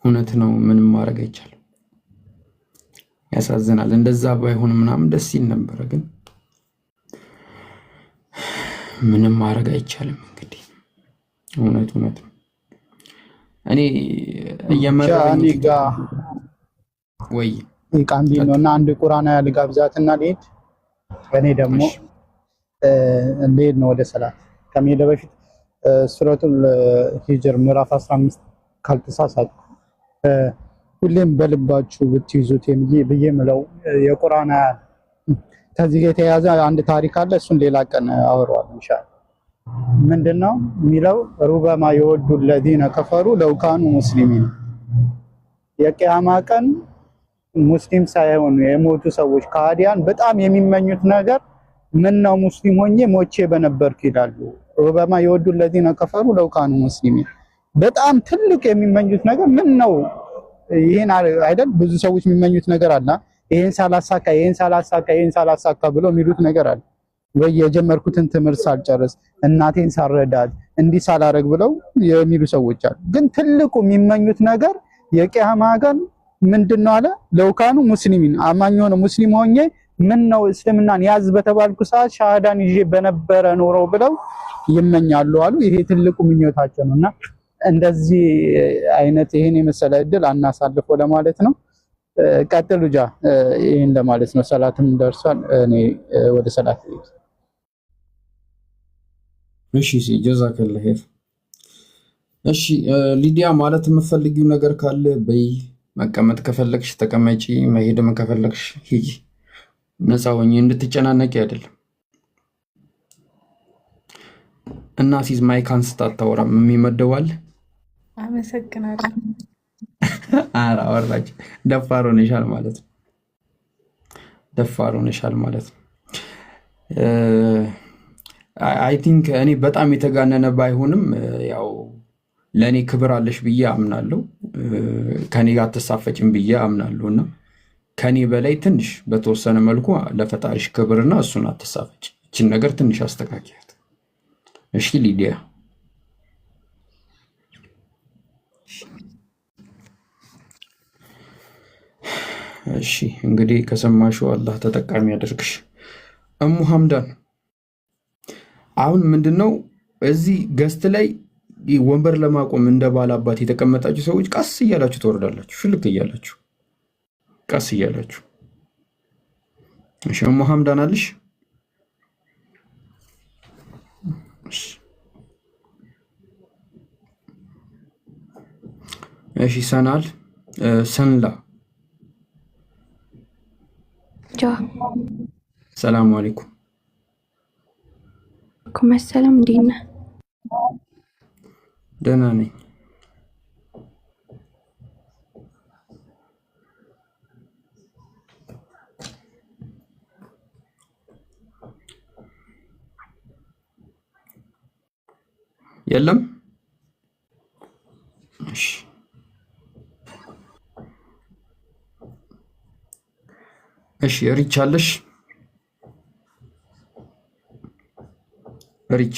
እውነት ነው፣ ምንም ማድረግ አይቻልም። ያሳዝናል። እንደዛ ባይሆን ምናምን ደስ ይል ነበረ፣ ግን ምንም ማድረግ አይቻልም። እንግዲህ እውነት ነው። እኔ እየመረረኝ ወይ ቃምቢ ነውና አንድ ቁርአን ያልጋብዛትና ልሄድ እኔ ደግሞ ልሄድ ነው ወደ ሰላት ከመሄድ በፊት ሱረቱል ሂጅር ምዕራፍ 15 ካልተሳሳትኩ ሁሌም በልባችሁ ብትይዙት ብዬ ምለው የቁርአን ከዚህ ጋር የተያዘ አንድ ታሪክ አለ። እሱን ሌላ ቀን አወራዋለሁ ኢንሻአላህ። ምንድነው የሚለው? ሩበማ የወዱ الذين كفروا لو كانوا مسلمين የቂያማ ቀን ሙስሊም ሳይሆኑ የሞቱ ሰዎች ከሃዲያን በጣም የሚመኙት ነገር ምን ነው ሙስሊም ሆኜ ሞቼ በነበርኩ ይላሉ። ሩበማ የወዱ الذين كفروا لو كانوا مسلمين በጣም ትልቅ የሚመኙት ነገር ምን ነው? ይሄን አይደል ብዙ ሰዎች የሚመኙት ነገር አለ። ይሄን ሳላሳካ ብሎ የሚሉት ነገር አለ። ወይ የጀመርኩትን ትምህርት ሳልጨርስ እናቴን ሳልረዳት እንዲህ ሳላረግ ብለው የሚሉ ሰዎች አሉ። ግን ትልቁ የሚመኙት ነገር የቂያማ ቀን ምንድነው አለ? ለውካኑ ሙስሊሚን አማኝ ሆነ ሙስሊም ሆኜ ምን ነው እስልምናን ያዝ በተባልኩ ሰዓት ሻሃዳን ይዤ በነበረ ኖሮ ብለው ይመኛሉ አሉ። ይሄ ትልቁ ምኞታቸው ነውና እንደዚህ አይነት ይሄን የመሰለ እድል አናሳልፈው ለማለት ነው። ቀጥሉ ጃ ይሄን ለማለት ነው። ሰላትም ደርሷል። እኔ ወደ ሰላት ልሄድ። እሺ ጀዛከላህ ኸይር። እሺ ሊዲያ ማለት የምትፈልጊው ነገር ካለ በይ። መቀመጥ ከፈለግሽ ተቀመጪ፣ መሄድም ከፈለግሽ ሂጂ። ነፃ ሆኜ እንድትጨናነቂ አይደለም። እና ሲዝ ማይካን ስታታወራም የሚመደዋል። አመሰግናለሁ። ኧረ አወራች። ደፋር ሆነሻል ማለት ነው። አይ ቲንክ እኔ በጣም የተጋነነ ባይሆንም ያው ለእኔ ክብር አለሽ ብዬ አምናለሁ። ከኔ ጋር አትሳፈጭም ብዬ አምናለሁ እና ከኔ በላይ ትንሽ በተወሰነ መልኩ ለፈጣሪሽ ክብርና እሱን አትሳፈጭ። እችን ነገር ትንሽ አስተካክያት እሺ ሊዲያ። እሺ እንግዲህ ከሰማሽው አላህ ተጠቃሚ ያደርግሽ። እሙ ሐምዳን አሁን ምንድነው እዚህ ገስት ላይ ወንበር ለማቆም እንደ ባላባት የተቀመጣችሁ ሰዎች ቀስ እያላችሁ ትወርዳላችሁ፣ ሽልክ እያላችሁ ቀስ እያላችሁ። እሺ እሙ ሐምዳን አለሽ? እሺ ሰናል ሰንላ ሰላም አለይኩም። ሰላም እንዴት ነህ? ደህና ነኝ። የለም እሺ እሺ ሪች አለሽ? ሪች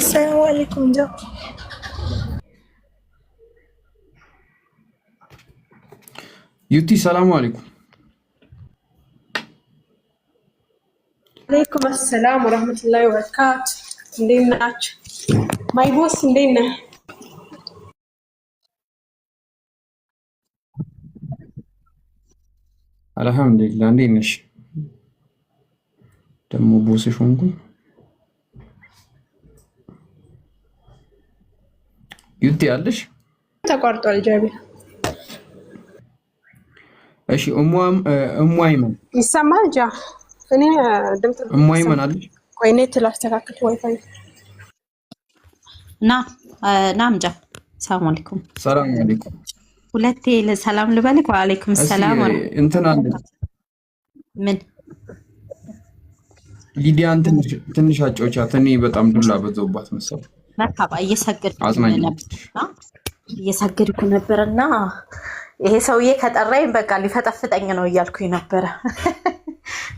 ሰላም አለይኩም ጆ ዩቲ ሰላም አለይኩም። አለይኩም ሰላም ወራህመቱላሂ ወበረካቱ። እንዴት ናችሁ? ማይ ቦስ እንዴት ነህ? አልሐምዱሊላህ። እንዴት ነሽ? ደግሞ ቦስሽ ሆንኩኝ። ዩቲ አለሽ? ተቋርጧል ጃቢር። እሺ እሙ አይመን ይሰማል? ጃ እኔ ድምጽ እሙ አይመን አለሽ? ቆይ ኔት ላስተካክል ዋይፋይ ናም ጃ ሰላም አለይኩም። ሰላም አለይኩም። ሁለቴ ሰላም ልበልክ? ወአለይኩም ሰላም። እንትን አለ ምን ሊዲያን ትንሽ አጫውቻት። እኔ በጣም ዱላ በዘውባት መሰለኝ። መርሐባ እየሰገድኩ ነበርና ይሄ ሰውዬ ከጠራኝ በቃ ሊፈጠፍጠኝ ነው እያልኩኝ ነበረ።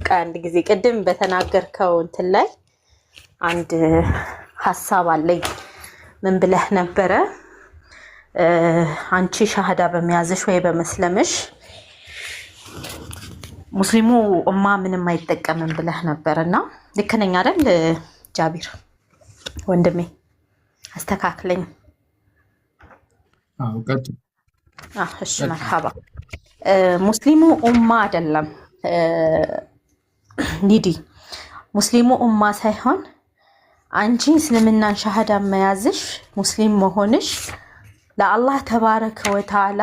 ከአንድ ጊዜ ቅድም በተናገርከው እንትን ላይ አንድ ሀሳብ አለኝ። ምን ብለህ ነበረ? አንቺ ሻሃዳ በመያዝሽ ወይ በመስለምሽ ሙስሊሙ ኡማ ምንም አይጠቀምም ብለህ ነበርና ልክ ነኝ አይደል ጃቢር ወንድሜ? አስተካክለኝ። እሺ መርሐባ። ሙስሊሙ ኡማ አይደለም ኒዲ፣ ሙስሊሙ ኡማ ሳይሆን አንቺ እስልምናን ሻሃዳ መያዝሽ ሙስሊም መሆንሽ ለአላህ ተባረከ ወተዓላ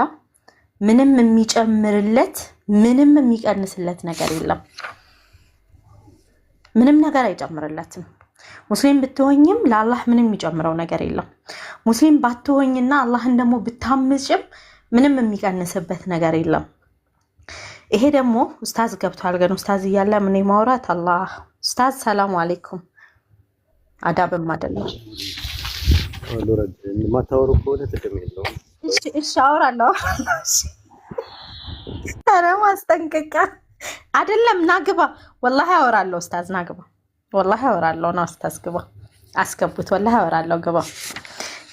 ምንም የሚጨምርለት ምንም የሚቀንስለት ነገር የለም። ምንም ነገር አይጨምርለትም። ሙስሊም ብትሆኝም ለአላህ ምንም የሚጨምረው ነገር የለም። ሙስሊም ባትሆኝና አላህን ደግሞ ብታምጭም ምንም የሚቀንስበት ነገር የለም። ይሄ ደግሞ ኡስታዝ ገብቷል። ግን ኡስታዝ እያለ ምን ማውራት አላህ ኡስታዝ ሰላም አለይኩም አዳብም አይደለም። ማታወሩ ከሆነ ጥቅም የለውም። እሺ አወራለሁ። ኧረ ማስጠንቀቂያ አይደለም። ናግባ ወላሂ አወራለሁ። ኡስታዝ ናግባ ወላሂ አወራለሁ። ነው ኡስታዝ ግባ አስገቡት። ወላሂ አወራለሁ። ግባ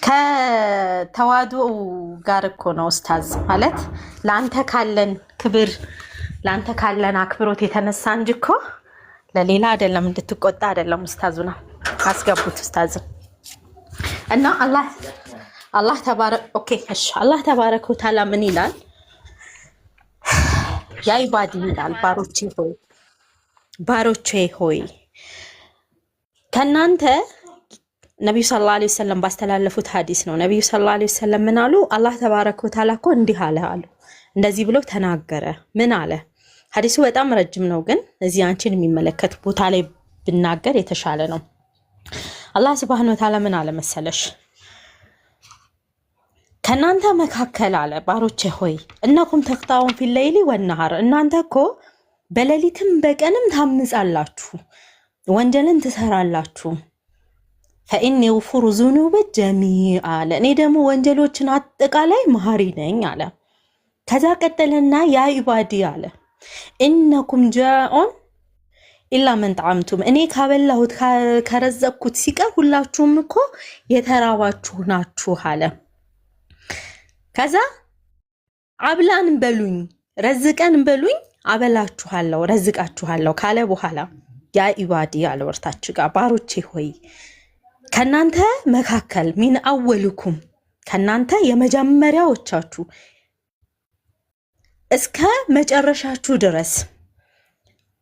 ከተዋዱ ጋር እኮ ነው ኡስታዝ ማለት ለአንተ ካለን ክብር ለአንተ ካለን አክብሮት የተነሳ እንጂ እኮ ለሌላ አይደለም። እንድትቆጣ አይደለም። ኡስታዙና አስገቡት ኡስታዝን እና አላህ ተባረከ። ኦኬ እሺ አላህ ተባረከ ወተዓላ ምን ይላል? ያ ኢባዲ ይላል ባሮቼ ሆይ ከናንተ ነብዩ ሰለላሁ ዐለይሂ ወሰለም ባስተላለፉት ሐዲስ ነው። ነብዩ ሰለላሁ ዐለይሂ ወሰለም ምን አሉ? አላህ ተባረከ ወተዓላ እኮ እንዲህ አለ አሉ። እንደዚህ ብሎ ተናገረ። ምን አለ? ሐዲሱ በጣም ረጅም ነው፣ ግን እዚህ አንቺን የሚመለከት ቦታ ላይ ብናገር የተሻለ ነው። አላህ ሱብሃነሁ ወተዓላ ምን አለ መሰለሽ? ከናንተ መካከል አለ ባሮቼ ሆይ እነኩም ተቅጣውን ፊል ለይሊ ወነሃር፣ እናንተ እኮ በሌሊትም በቀንም ታምጻላችሁ፣ ወንጀልን ትሰራላችሁ። ፈኢኒ ገፉሩ ዙኑበ ጀሚዓ አለ። እኔ ደግሞ ወንጀሎችን አጠቃላይ መሐሪ ነኝ አለ። ከዛ ቀጠለና ያ ኢባዲ አለ ኢነኩም ጃኡን ኢላ መን ጣዓምቱም እኔ ካበላሁት ከረዘቅኩት ሲቀር ሁላችሁም እኮ የተራባችሁ ናችሁ አለ። ከዛ አብላን በሉኝ ረዝቀን በሉኝ አበላችኋለሁ ረዝቃችኋለሁ ካለ በኋላ ያ ኢባዲ አለ ወርታች ጋር ባሮቼ ሆይ ከናንተ መካከል ሚን አወልኩም ከናንተ የመጀመሪያዎቻችሁ እስከ መጨረሻችሁ ድረስ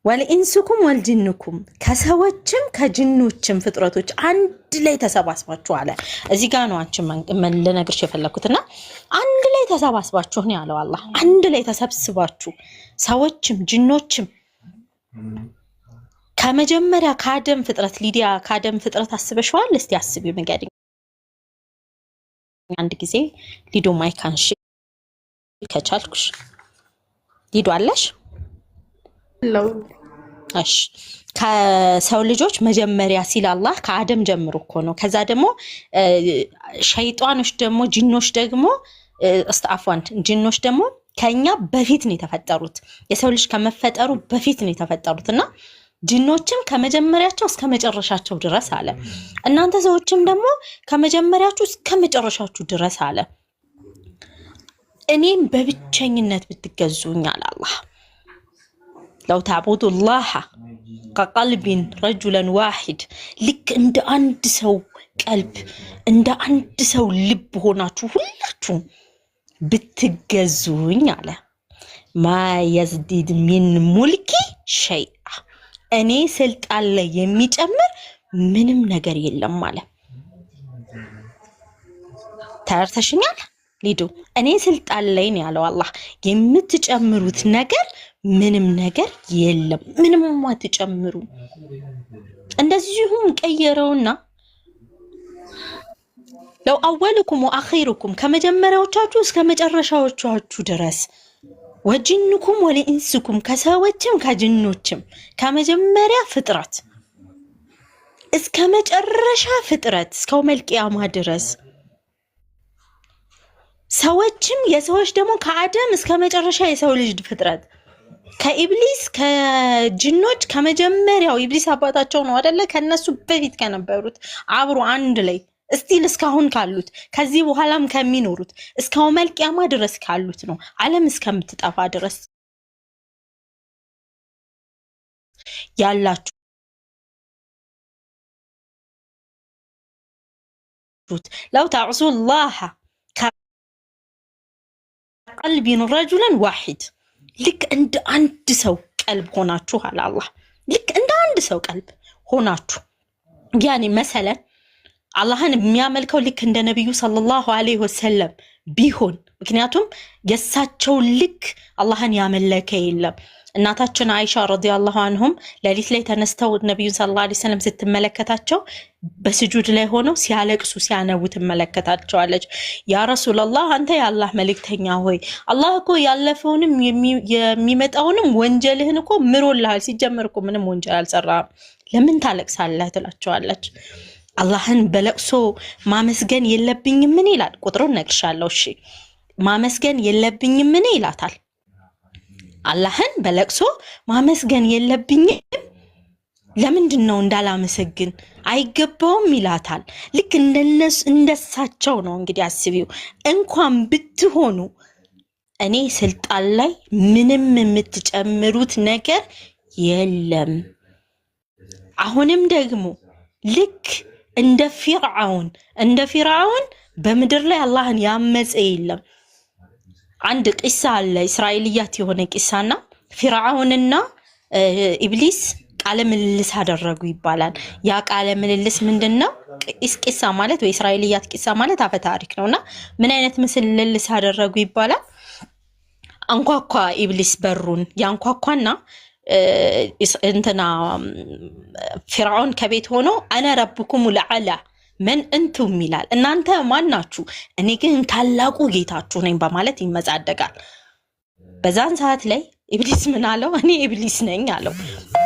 ወልኢንስኩም ወልጅንኩም ከሰዎችም ከጅኖችም ፍጥረቶች አንድ ላይ ተሰባስባችሁ አለ። እዚህ ጋር ነው አንቺ ልነግርሽ የፈለኩትና አንድ ላይ ተሰባስባችሁ ነው ያለው አላህ። አንድ ላይ ተሰብስባችሁ ሰዎችም ጅኖችም ከመጀመሪያ ከአደም ፍጥረት ሊዲያ ከአደም ፍጥረት አስበሽዋል? እስቲ አስቢው ንገሪኝ አንድ ጊዜ ሊዶ ማይካንሽ ከቻልኩሽ ሊዶ አለሽ? እሺ ከሰው ልጆች መጀመሪያ ሲል አላህ ከአደም ጀምሮ እኮ ነው። ከዛ ደግሞ ሸይጣኖች ደግሞ ጂኖች ደግሞ አስተአፋን ጂኖች ደግሞ ከኛ በፊት ነው የተፈጠሩት። የሰው ልጅ ከመፈጠሩ በፊት ነው የተፈጠሩትና ጂኖችም ከመጀመሪያቸው እስከ መጨረሻቸው ድረስ አለ። እናንተ ሰዎችም ደግሞ ከመጀመሪያችሁ እስከ መጨረሻችሁ ድረስ አለ። እኔም በብቸኝነት ብትገዙኝ አለ አላህ ለው ተዕቡዱ ላህ ከቀልቢን ረጁለን ዋሂድ ልክ እንደ አንድ ሰው ቀልብ እንደ አንድ ሰው ልብ ሆናችሁ ሁላችሁ ብትገዙኝ አለ ማ የዝዲድ ሚን ሙልኪ ሸይአ እኔ ስልጣን ላይ የሚጨምር ምንም ነገር የለም አለ። ተርተሽኛል ሊዱ እኔ ስልጣን ላይ ነው ያለው አላህ። የምትጨምሩት ነገር ምንም ነገር የለም፣ ምንም ማትጨምሩ። እንደዚሁም ቀየረውና ለው አወልኩም ወአኺሩኩም ከመጀመሪያዎቻችሁ እስከ መጨረሻዎቻችሁ ድረስ ወጅንኩም ወለኢንስኩም ከሰዎችም ከጅኖችም ከመጀመሪያ ፍጥረት እስከ መጨረሻ ፍጥረት እስከ መልቂያማ ድረስ ሰዎችም የሰዎች ደግሞ ከአደም እስከ መጨረሻ የሰው ልጅ ፍጥረት ከኢብሊስ ከጅኖች ከመጀመሪያው ኢብሊስ አባታቸው ነው አይደለ? ከነሱ በፊት ከነበሩት አብሮ አንድ ላይ እስቲል እስካሁን ካሉት ከዚህ በኋላም ከሚኖሩት እስከ መልቂያማ ድረስ ካሉት ነው ዓለም እስከምትጠፋ ድረስ ያላችሁት ለው ተዕሱ ላህ ቀልቢን ረጁለን ዋሂድ ልክ እንደ አንድ ሰው ቀልብ ሆናችሁ አለ አላህ። ልክ እንደ አንድ ሰው ቀልብ ሆናችሁ ያኔ መሰለን አላህን የሚያመልከው ልክ እንደ ነብዩ ሰለላሁ ዐለይሂ ወሰለም ቢሆን ምክንያቱም የሳቸው ልክ አላህን ያመለከ የለም። እናታችን አይሻ ረዲየላሁ ዐንሁም ለሊት ላይ ተነስተው ነብዩ ሰለላሁ ዐለይሂ ወሰለም ስትመለከታቸው በስጁድ ላይ ሆነው ሲያለቅሱ ሲያነቡ ትመለከታቸዋለች። ያ ረሱላህ አንተ የአላህ መልእክተኛ ሆይ አላህ እኮ ያለፈውንም የሚመጣውንም ወንጀልህን እኮ ምሮልሃል፣ ሲጀመር እኮ ምንም ወንጀል አልሰራህም፣ ለምን ታለቅሳለህ ትላቸዋለች። አላህን በለቅሶ ማመስገን የለብኝም ምን ይላል? ቁጥሩን ነግርሻለሁ። እሺ ማመስገን የለብኝም ምን ይላታል? አላህን በለቅሶ ማመስገን የለብኝም ለምንድን ነው እንዳላመሰግን አይገባውም ይላታል። ልክ እንደሳቸው ነው እንግዲህ አስቢው። እንኳን ብትሆኑ እኔ ስልጣን ላይ ምንም የምትጨምሩት ነገር የለም። አሁንም ደግሞ ልክ እንደ ፊርዓውን በምድር ላይ አላህን ያመፀ የለም። አንድ ቂሳ አለ እስራኤልያት የሆነ ቂሳና ፊርዓውንና ኢብሊስ ቃለ ምልልስ አደረጉ ይባላል። ያ ቃለ ምልልስ ምንድነው? ቂሳ ማለት ወይ እስራኤልያት ቂሳ ማለት አፈ ታሪክ ነውና ምን አይነት ምልልስ አደረጉ ይባላል? አንኳኳ ኢብሊስ በሩን ያንኳኳና እንትና ፊርዓውን ከቤት ሆኖ አነ ረብኩም ለዓላ ምን እንቱም ይላል። እናንተ ማን ናችሁ? እኔ ግን ታላቁ ጌታችሁ ነኝ በማለት ይመጻደቃል። በዛን ሰዓት ላይ ኢብሊስ ምን አለው? እኔ ኢብሊስ ነኝ አለው።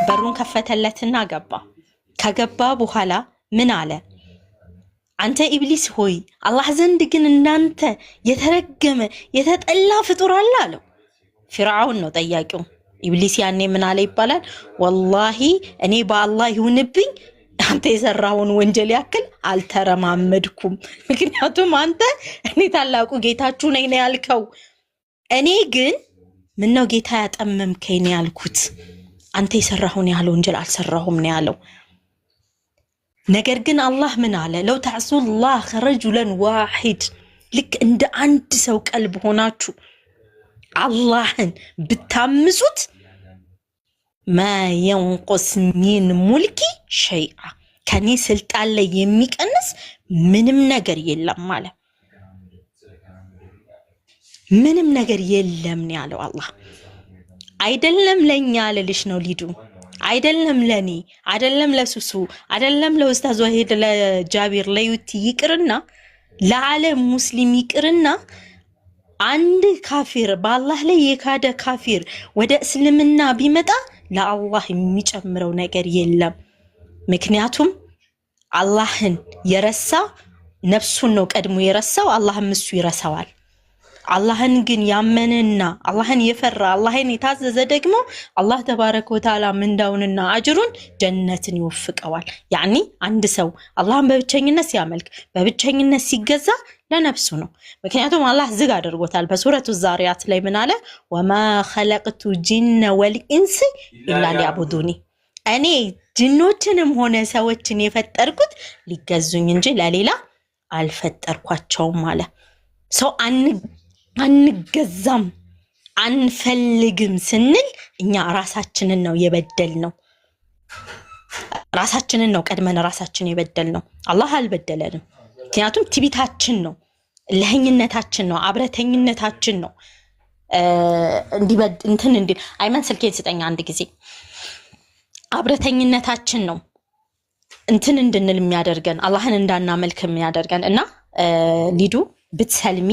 በሩን ከፈተለትና ገባ። ከገባ በኋላ ምን አለ? አንተ ኢብሊስ ሆይ አላህ ዘንድ ግን እናንተ የተረገመ የተጠላ ፍጡር አለ አለው። ፊርዓውን ነው ጠያቂው። ኢብሊስ ያኔ ምን አለ ይባላል? ወላሂ እኔ በአላህ ይሁንብኝ አንተ የሰራውን ወንጀል ያክል አልተረማመድኩም። ምክንያቱም አንተ እኔ ታላቁ ጌታችሁ ነኝ ነው ያልከው። እኔ ግን ምነው ጌታ ያጠመምከኝ ነው ያልኩት። አንተ የሰራውን ያህል ወንጀል አልሰራሁም ነው ያለው። ነገር ግን አላህ ምን አለ? ለው ተዕሱላህ ረጁለን ዋሂድ ልክ እንደ አንድ ሰው ቀልብ ሆናችሁ አላህን ብታምጹት ማ የንቁስ ሚን ሙልኪ ሸይአ ከኔ ስልጣን ላይ የሚቀንስ ምንም ነገር የለም ማለት ምንም ነገር የለም ነው ያለው አላህ። አይደለም ለኛ ለልሽ ነው ሊዱ አይደለም ለኔ አይደለም ለሱሱ አይደለም ለኡስታዝ ወሂድ ለጃቢር ለዩቲ ይቅርና ለዓለም ሙስሊም ይቅርና አንድ ካፊር በአላህ ላይ የካደ ካፊር ወደ እስልምና ቢመጣ ለአላህ የሚጨምረው ነገር የለም። ምክንያቱም አላህን የረሳ ነፍሱን ነው ቀድሞ የረሳው፣ አላህም እሱ ይረሳዋል። አላህን ግን ያመነና አላህን የፈራ አላህን የታዘዘ ደግሞ አላህ ተባረከ ወተዓላ ምንዳውንና አጅሩን ጀነትን ይወፍቀዋል። ያኒ አንድ ሰው አላህን በብቸኝነት ሲያመልክ በብቸኝነት ሲገዛ ለነፍሱ ነው። ምክንያቱም አላህ ዝግ አድርጎታል። በሱረቱ ዛሪያት ላይ ምን አለ? ወማ ኸለቅቱ ጂነ ወልኢንስ ኢላ ሊያቡዱኒ እኔ ጅኖችንም ሆነ ሰዎችን የፈጠርኩት ሊገዙኝ እንጂ ለሌላ አልፈጠርኳቸውም አለ። ሰው አንገዛም አንፈልግም ስንል እኛ ራሳችንን ነው የበደል ነው። ራሳችንን ነው ቀድመን ራሳችን የበደል ነው። አላህ አልበደለንም። ምክንያቱም ትቢታችን ነው፣ ለህኝነታችን ነው፣ አብረተኝነታችን ነው። እንዲህ አይመን ስልኬን ስጠኝ አንድ ጊዜ። አብረተኝነታችን ነው እንትን እንድንል የሚያደርገን አላህን እንዳናመልክ የሚያደርገን እና ሊዱ ብትሰልሚ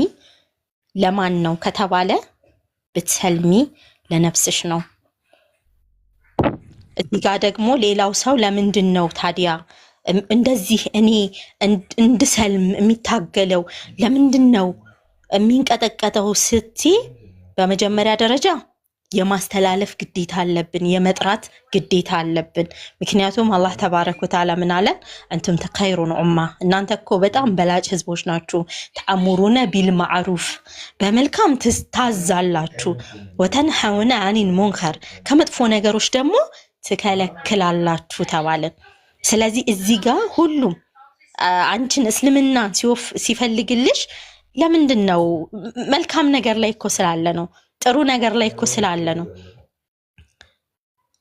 ለማን ነው ከተባለ ብትሰልሚ ለነፍስሽ ነው። እዚህ ጋር ደግሞ ሌላው ሰው ለምንድን ነው ታዲያ እንደዚህ እኔ እንድሰልም የሚታገለው ለምንድን ነው የሚንቀጠቀጠው ስትይ፣ በመጀመሪያ ደረጃ የማስተላለፍ ግዴታ አለብን፣ የመጥራት ግዴታ አለብን። ምክንያቱም አላህ ተባረከ ወተዓላ ምን አለ? አንቱም ተኸይሩን ኡማ እናንተ እኮ በጣም በላጭ ህዝቦች ናችሁ። ተአሙሩነ ቢልማዕሩፍ በመልካም ታዛላችሁ፣ ወተንሐውነ አኒል ሙንከር ከመጥፎ ነገሮች ደግሞ ትከለክላላችሁ ተባለ። ስለዚህ እዚህ ጋር ሁሉም አንቺን እስልምና ሲፈልግልሽ ለምንድን ነው? መልካም ነገር ላይ እኮ ስላለ ነው፣ ጥሩ ነገር ላይ እኮ ስላለ ነው።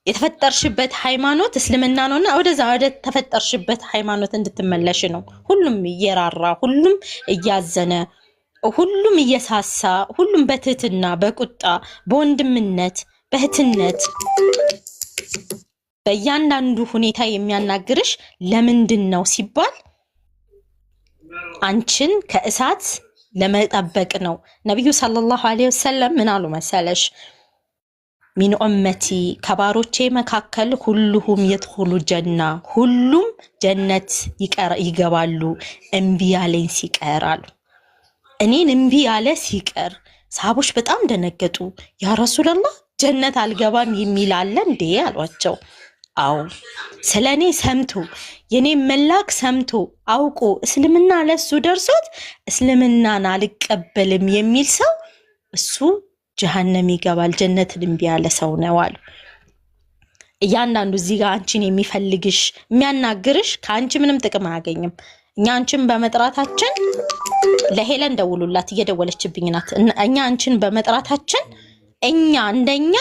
የተፈጠርሽበት ሃይማኖት እስልምና ነውና ወደዛ ወደ ተፈጠርሽበት ሃይማኖት እንድትመለሽ ነው። ሁሉም እየራራ ሁሉም እያዘነ ሁሉም እየሳሳ ሁሉም በትህትና በቁጣ በወንድምነት በእህትነት በእያንዳንዱ ሁኔታ የሚያናግርሽ ለምንድን ነው ሲባል አንቺን ከእሳት ለመጠበቅ ነው። ነብዩ ሰለላሁ ዐለይሂ ወሰለም ምን አሉ መሰለሽ? ሚን ኡመቲ ከባሮቼ መካከል ሁሉም የድኹሉ ጀና ሁሉም ጀነት ይገባሉ እምቢ ያለኝ ሲቀር አሉ። እኔን እምቢ ያለ ሲቀር ሰሃቦች በጣም ደነገጡ። ያ ረሱላህ ጀነት አልገባም የሚል አለ እንዴ አሏቸው። አዎ ስለኔ ሰምቶ የኔ መላክ ሰምቶ አውቆ እስልምና ለሱ ደርሶት እስልምናን አልቀበልም የሚል ሰው እሱ ጀሃነም ይገባል፣ ጀነትን እምቢ ያለ ሰው ነው አሉ። እያንዳንዱ እዚህ ጋር አንቺን የሚፈልግሽ የሚያናግርሽ ከአንቺ ምንም ጥቅም አያገኝም። እኛ አንቺን በመጥራታችን ለሄለን ደውሉላት እየደወለችብኝ ናት። እኛ አንቺን በመጥራታችን እኛ እንደኛ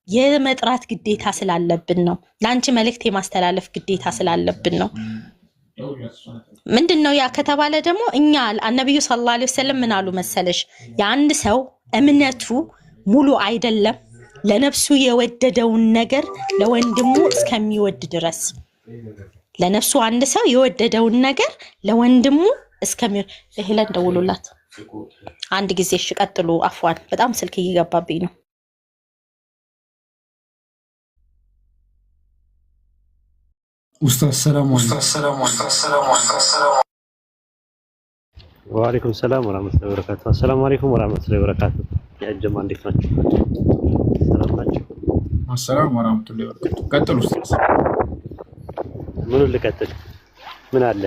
የመጥራት ግዴታ ስላለብን ነው። ለአንቺ መልእክት የማስተላለፍ ግዴታ ስላለብን ነው። ምንድነው ያ ከተባለ ደግሞ እኛ ነብዩ ሰለላሁ ዐለይሂ ወሰለም ምን አሉ መሰለሽ? የአንድ ሰው እምነቱ ሙሉ አይደለም ለነፍሱ የወደደውን ነገር ለወንድሙ እስከሚወድ ድረስ። ለነፍሱ አንድ ሰው የወደደውን ነገር ለወንድሙ እስከሚወድ። ለሄለን ደውሉላት አንድ ጊዜ። እሺ ቀጥሉ። አፍዋን በጣም ስልክ እየገባብኝ ነው። ኡስታዝ ሰላም አለይኩም። ወአለይኩም ሰላም ወራህመቱላሂ ወበረካቱ። አሰላሙ አለይኩም ወራህመቱላሂ ወበረካቱ። ያ ጀማ እንዴት ናችሁ? ሰላም ናችሁ? አሰላም ወራህመቱላሂ ወበረካቱ። ቀጥሉ ኡስታዝ። ምን ልቀጥል? ምን አለ?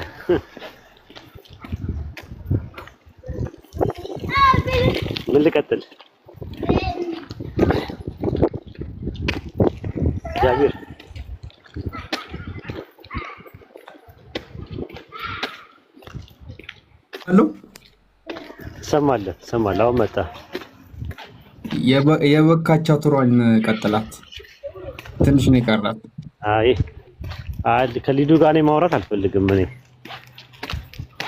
ምን ልቀጥል? ጃቢር አሎ ሰማለህ? አሁን መጣ። የበካቻ ቱሯን ቀጥላት። ትንሽ ነው የቀራት። አይ ከሊዱ ጋር እኔ ማውራት አልፈልግም። እኔ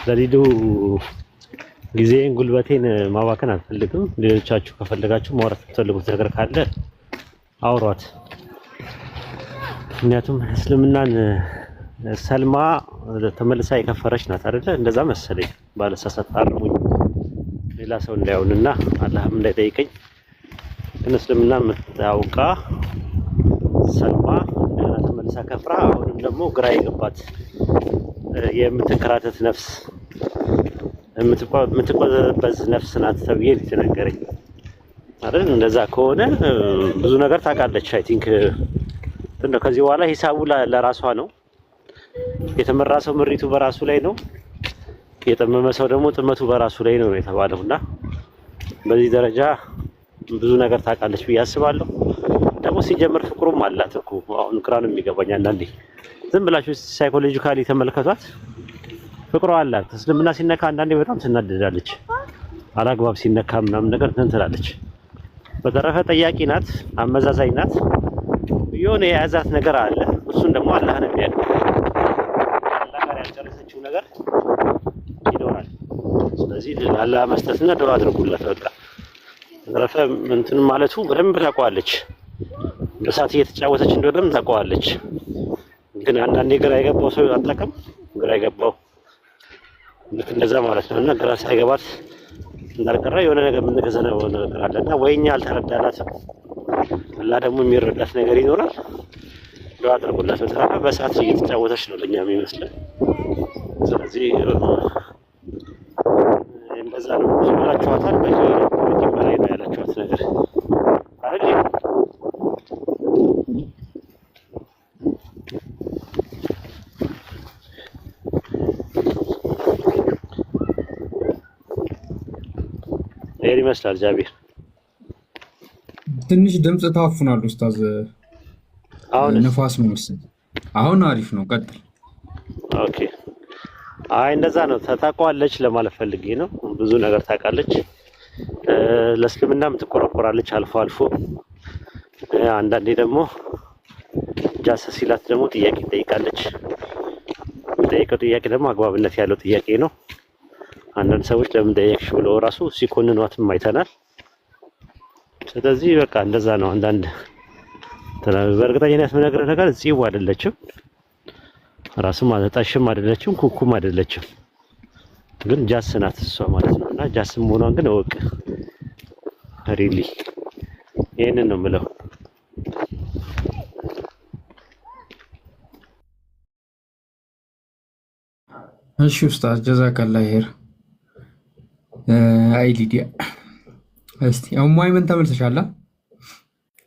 ለሊዱ ጊዜን ጉልበቴን ማባከን አልፈልግም። ሌሎቻችሁ ከፈለጋችሁ ማውራት የምትፈልጉት ነገር ካለ አውሯት። ምክንያቱም እስልምናን ሰልማ ተመልሳ የከፈረች ናት አይደለ? እንደዛ መሰለኝ ባለሳሳት አርሙኝ፣ ሌላ ሰው እንዳይሆንና አላህም እንዳይጠይቀኝ። ግን እስልምና የምታውቃ ሰልማ ተመልሳ ከፍራ አሁንም ደግሞ ግራ የገባት የምትንከራተት ነፍስ የምትቆዘበዝ ነፍስ ናት ተብዬ የተነገረኝ አይደል? እንደዛ ከሆነ ብዙ ነገር ታውቃለች። አይ ቲንክ ከዚህ በኋላ ሂሳቡ ለራሷ ነው። የተመራ ሰው ምሪቱ በራሱ ላይ ነው፣ የጠመመ ሰው ደግሞ ጥመቱ በራሱ ላይ ነው የተባለውና በዚህ ደረጃ ብዙ ነገር ታውቃለች ብዬ አስባለሁ። ደግሞ ሲጀምር ፍቅሩም አላት እኮ። አሁን ግራ ነው የሚገባኝ አንዳንዴ። ዝም ብላችሁ ሳይኮሎጂካሊ ተመልከቷት፣ ፍቅሯ አላት። እስልምና ሲነካ አንዳንዴ በጣም ትናደዳለች፣ አላግባብ ሲነካ ምናምን ነገር እንትን ትላለች። በተረፈ ጠያቂ ናት፣ አመዛዛኝ ናት። የሆነ የያዛት ነገር አለ፣ እሱን ደግሞ አላህ ነው የሚያውቀው። አላህ ጋር ያልጨረሰችው ነገር ይኖራል። ስለዚህ ለአላህ መስጠትና ዱዓ አድርጉላት። በቃ በተረፈ እንትን ማለቱ በደንብ ታውቀዋለች። በሳት እየተጫወተች እንደሆነም ታውቀዋለች። ግን አንዳንዴ ግራ የገባው ሰው አጠቀም ግራ የገባው ልክ እንደዛ ማለት ነው። እና ግራ ሳይገባት እንዳልቀረ የሆነ ነገር የምንገዘነው ነገር አለና ወይኛ አልተረዳናትም። አላህ ደግሞ የሚረዳት ነገር ይኖራል። ዱዓ አድርጉላት። በተረፈ በሰዓት እየተጫወተች ነው ለኛ የሚመስለን። ስለዚህ እንደዛ ነው ብላችኋታል። በመጀመሪያ ነው ያላችኋት ነገር አይደል? ይመስላል ጃቢር። ትንሽ ድምጽ ታፍኗል ኡስታዝ። አሁን ንፋስ ነው መሰለኝ። አሁን አሪፍ ነው፣ ቀጥል። ኦኬ። አይ እንደዛ ነው። ታውቀዋለች ለማለት ፈልጌ ነው። ብዙ ነገር ታውቃለች። ለእስልምናም ትቆረቆራለች አልፎ አልፎ። አንዳንዴ ደግሞ ጃሰ ሲላት ደግሞ ጥያቄ ትጠይቃለች። የምጠይቀው ጥያቄ ደግሞ አግባብነት ያለው ጥያቄ ነው። አንዳንድ ሰዎች ለምን ጠየቅሽ ብለው ራሱ ሲኮንኗትም አይተናል። ስለዚህ በቃ እንደዛ ነው። አንዳንድ በእርግጠኝነት የምነግርህ ነገር ጽዋ አይደለችም፣ ራስም አጠጣሽም አይደለችም፣ ኩኩም አይደለችም። ግን ጃስ ናት እሷ ማለት ነው። እና ጃስም መሆኗን ግን እወቅ። ሪሊ ይሄንን ነው የምለው። እሺ ኡስታዝ ጀዛከላህ ኸይር። አይ ሊዲያ እስቲ ምን ተመልሰሻል?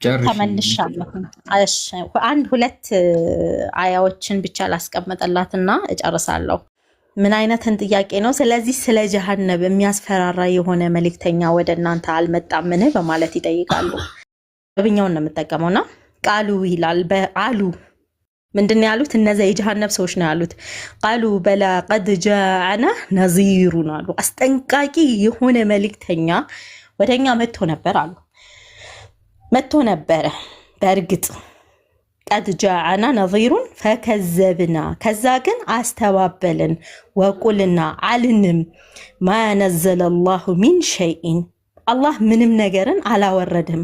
ጨርሽ? ተመልሻለሁ። እሺ አንድ ሁለት አያዎችን ብቻ ላስቀምጥላትና እጨርሳለሁ። ምን አይነትን ጥያቄ ነው? ስለዚህ ስለ ጀሃነም የሚያስፈራራ የሆነ መልእክተኛ ወደ እናንተ አልመጣምን በማለት ይጠይቃሉ። በብኛውን ነው የምጠቀመውና ቃሉ ይላል። በአሉ ምንድን ያሉት? እነዚያ የጀሃነም ሰዎች ነው ያሉት። ቃሉ በላ ቀድ ጃአና ነዚሩን አሉ። አስጠንቃቂ የሆነ መልእክተኛ ወደኛ መጥቶ ነበር አሉ። መጥቶ ነበረ በእርግጥ ቀድ ጃአና ነዚሩን ፈከዘብና፣ ከዛ ግን አስተባበልን። ወቁልና አልንም ማ ነዘለ ላሁ ሚን ሸይኢን፣ አላህ ምንም ነገርን አላወረድም።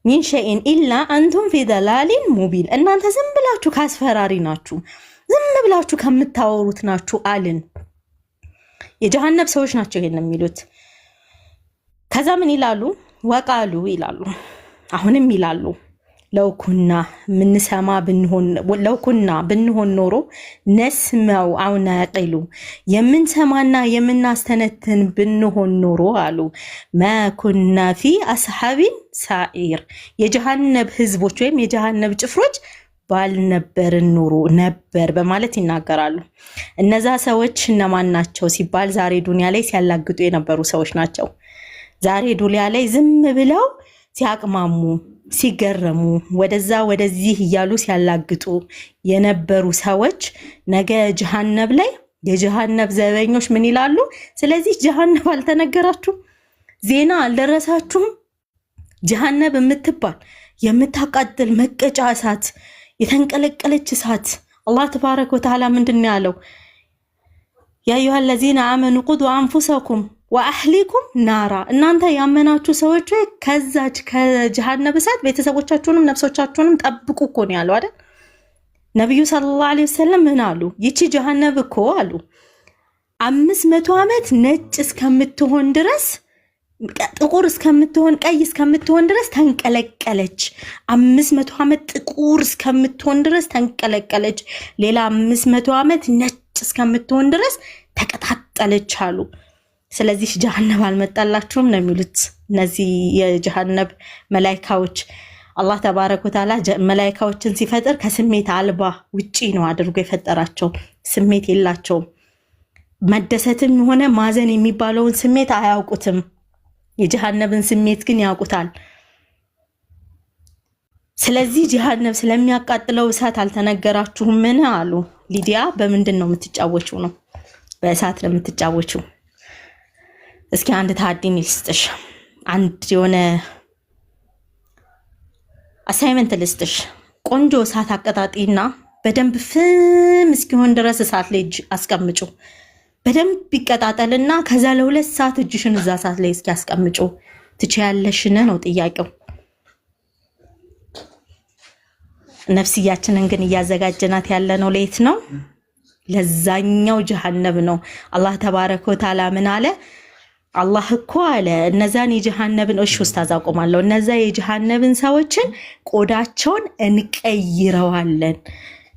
ሚን ሸይኢን ኢላ አንቱም ፊ ደላሊን ሙቢን፣ እናንተ ዝም ብላችሁ ካስፈራሪ ናችሁ፣ ዝም ብላችሁ ከምታወሩት ናችሁ አልን። የጀሃነም ሰዎች ናቸው ይሄን የሚሉት። ከዛ ምን ይላሉ? ወቃሉ ይላሉ። አሁንም ይላሉ ለውኩና ምንሰማ ብንሆን ለውኩና ብንሆን ኖሮ ነስመው አው ናቂሉ የምንሰማና የምናስተነትን ብንሆን ኖሮ አሉ ማኩና ፊ አስሐቢን ሳኢር የጀሃነብ ህዝቦች ወይም የጀሃነብ ጭፍሮች ባልነበርን ኖሮ ነበር በማለት ይናገራሉ። እነዛ ሰዎች እነማን ናቸው ሲባል ዛሬ ዱንያ ላይ ሲያላግጡ የነበሩ ሰዎች ናቸው። ዛሬ ዱንያ ላይ ዝም ብለው ሲያቅማሙ ሲገረሙ ወደዛ ወደዚህ እያሉ ሲያላግጡ የነበሩ ሰዎች ነገ ጀሃነብ ላይ የጀሃነብ ዘበኞች ምን ይላሉ? ስለዚህ ጀሃነብ አልተነገራችሁም? ዜና አልደረሳችሁም? ጀሃነብ የምትባል የምታቃጥል መቀጫ እሳት የተንቀለቀለች እሳት አላህ ተባረከ ወተዓላ ምንድን ነው ያለው? ያ አዩሃ الذين آمنوا قوا أنفسكم وأهليكم نارا እናንተ ያመናችሁ ሰዎች ከዛች ከጀሃነብ እሳት ቤተሰቦቻችሁንም ነፍሶቻችሁንም ጠብቁ እኮ ነው ያለው አይደል? ነብዩ ሰለላሁ ዐለይሂ ወሰለም ምን አሉ? ይቺ ጀሃነብ እኮ አሉ 500 ዓመት ነጭ እስከምትሆን ድረስ ጥቁር እስከምትሆን ቀይ እስከምትሆን ድረስ ተንቀለቀለች። 500 ዓመት ጥቁር እስከምትሆን ድረስ ተንቀለቀለች። ሌላ 500 ዓመት ነጭ እስከምትሆን ድረስ ተቀጣጠለች አሉ። ስለዚህ ጀሃነብ አልመጣላችሁም ነው የሚሉት እነዚህ የጀሃነብ መላእክቶች። አላህ ተባረከ ወተዓላ መላእክቶችን ሲፈጥር ከስሜት አልባ ውጪ ነው አድርጎ የፈጠራቸው። ስሜት የላቸውም። መደሰትም ሆነ ማዘን የሚባለውን ስሜት አያውቁትም። የጀሃነብን ስሜት ግን ያውቁታል። ስለዚህ ጀሃነብ ስለሚያቃጥለው እሳት አልተነገራችሁም ምን አሉ? ሊዲያ በምንድን ነው የምትጫወቹው ነው? በእሳት ነው የምትጫወቹው። እስኪ አንድ ታዲን ልስጥሽ፣ አንድ የሆነ አሳይመንት ልስጥሽ። ቆንጆ እሳት አቀጣጢና በደንብ ፍም እስኪሆን ድረስ እሳት ላይ አስቀምጩ። በደንብ ይቀጣጠልና ከዛ ለ2 ሰዓት እጅሽን እዛ እሳት ላይ እስኪ አስቀምጩ። ትችያለሽን ነው ጥያቄው። ነፍስያችንን ግን እያዘጋጀናት ያለ ነው ለየት ነው? ለዛኛው ጀሃነብ ነው። አላህ ተባረከ ወተዓላ ምን አለ? አላህ እኮ አለ እነዛን የጀሃነብን ኡስታዝ አቆማለሁ እነዛ የጀሃነብን ሰዎችን ቆዳቸውን እንቀይረዋለን።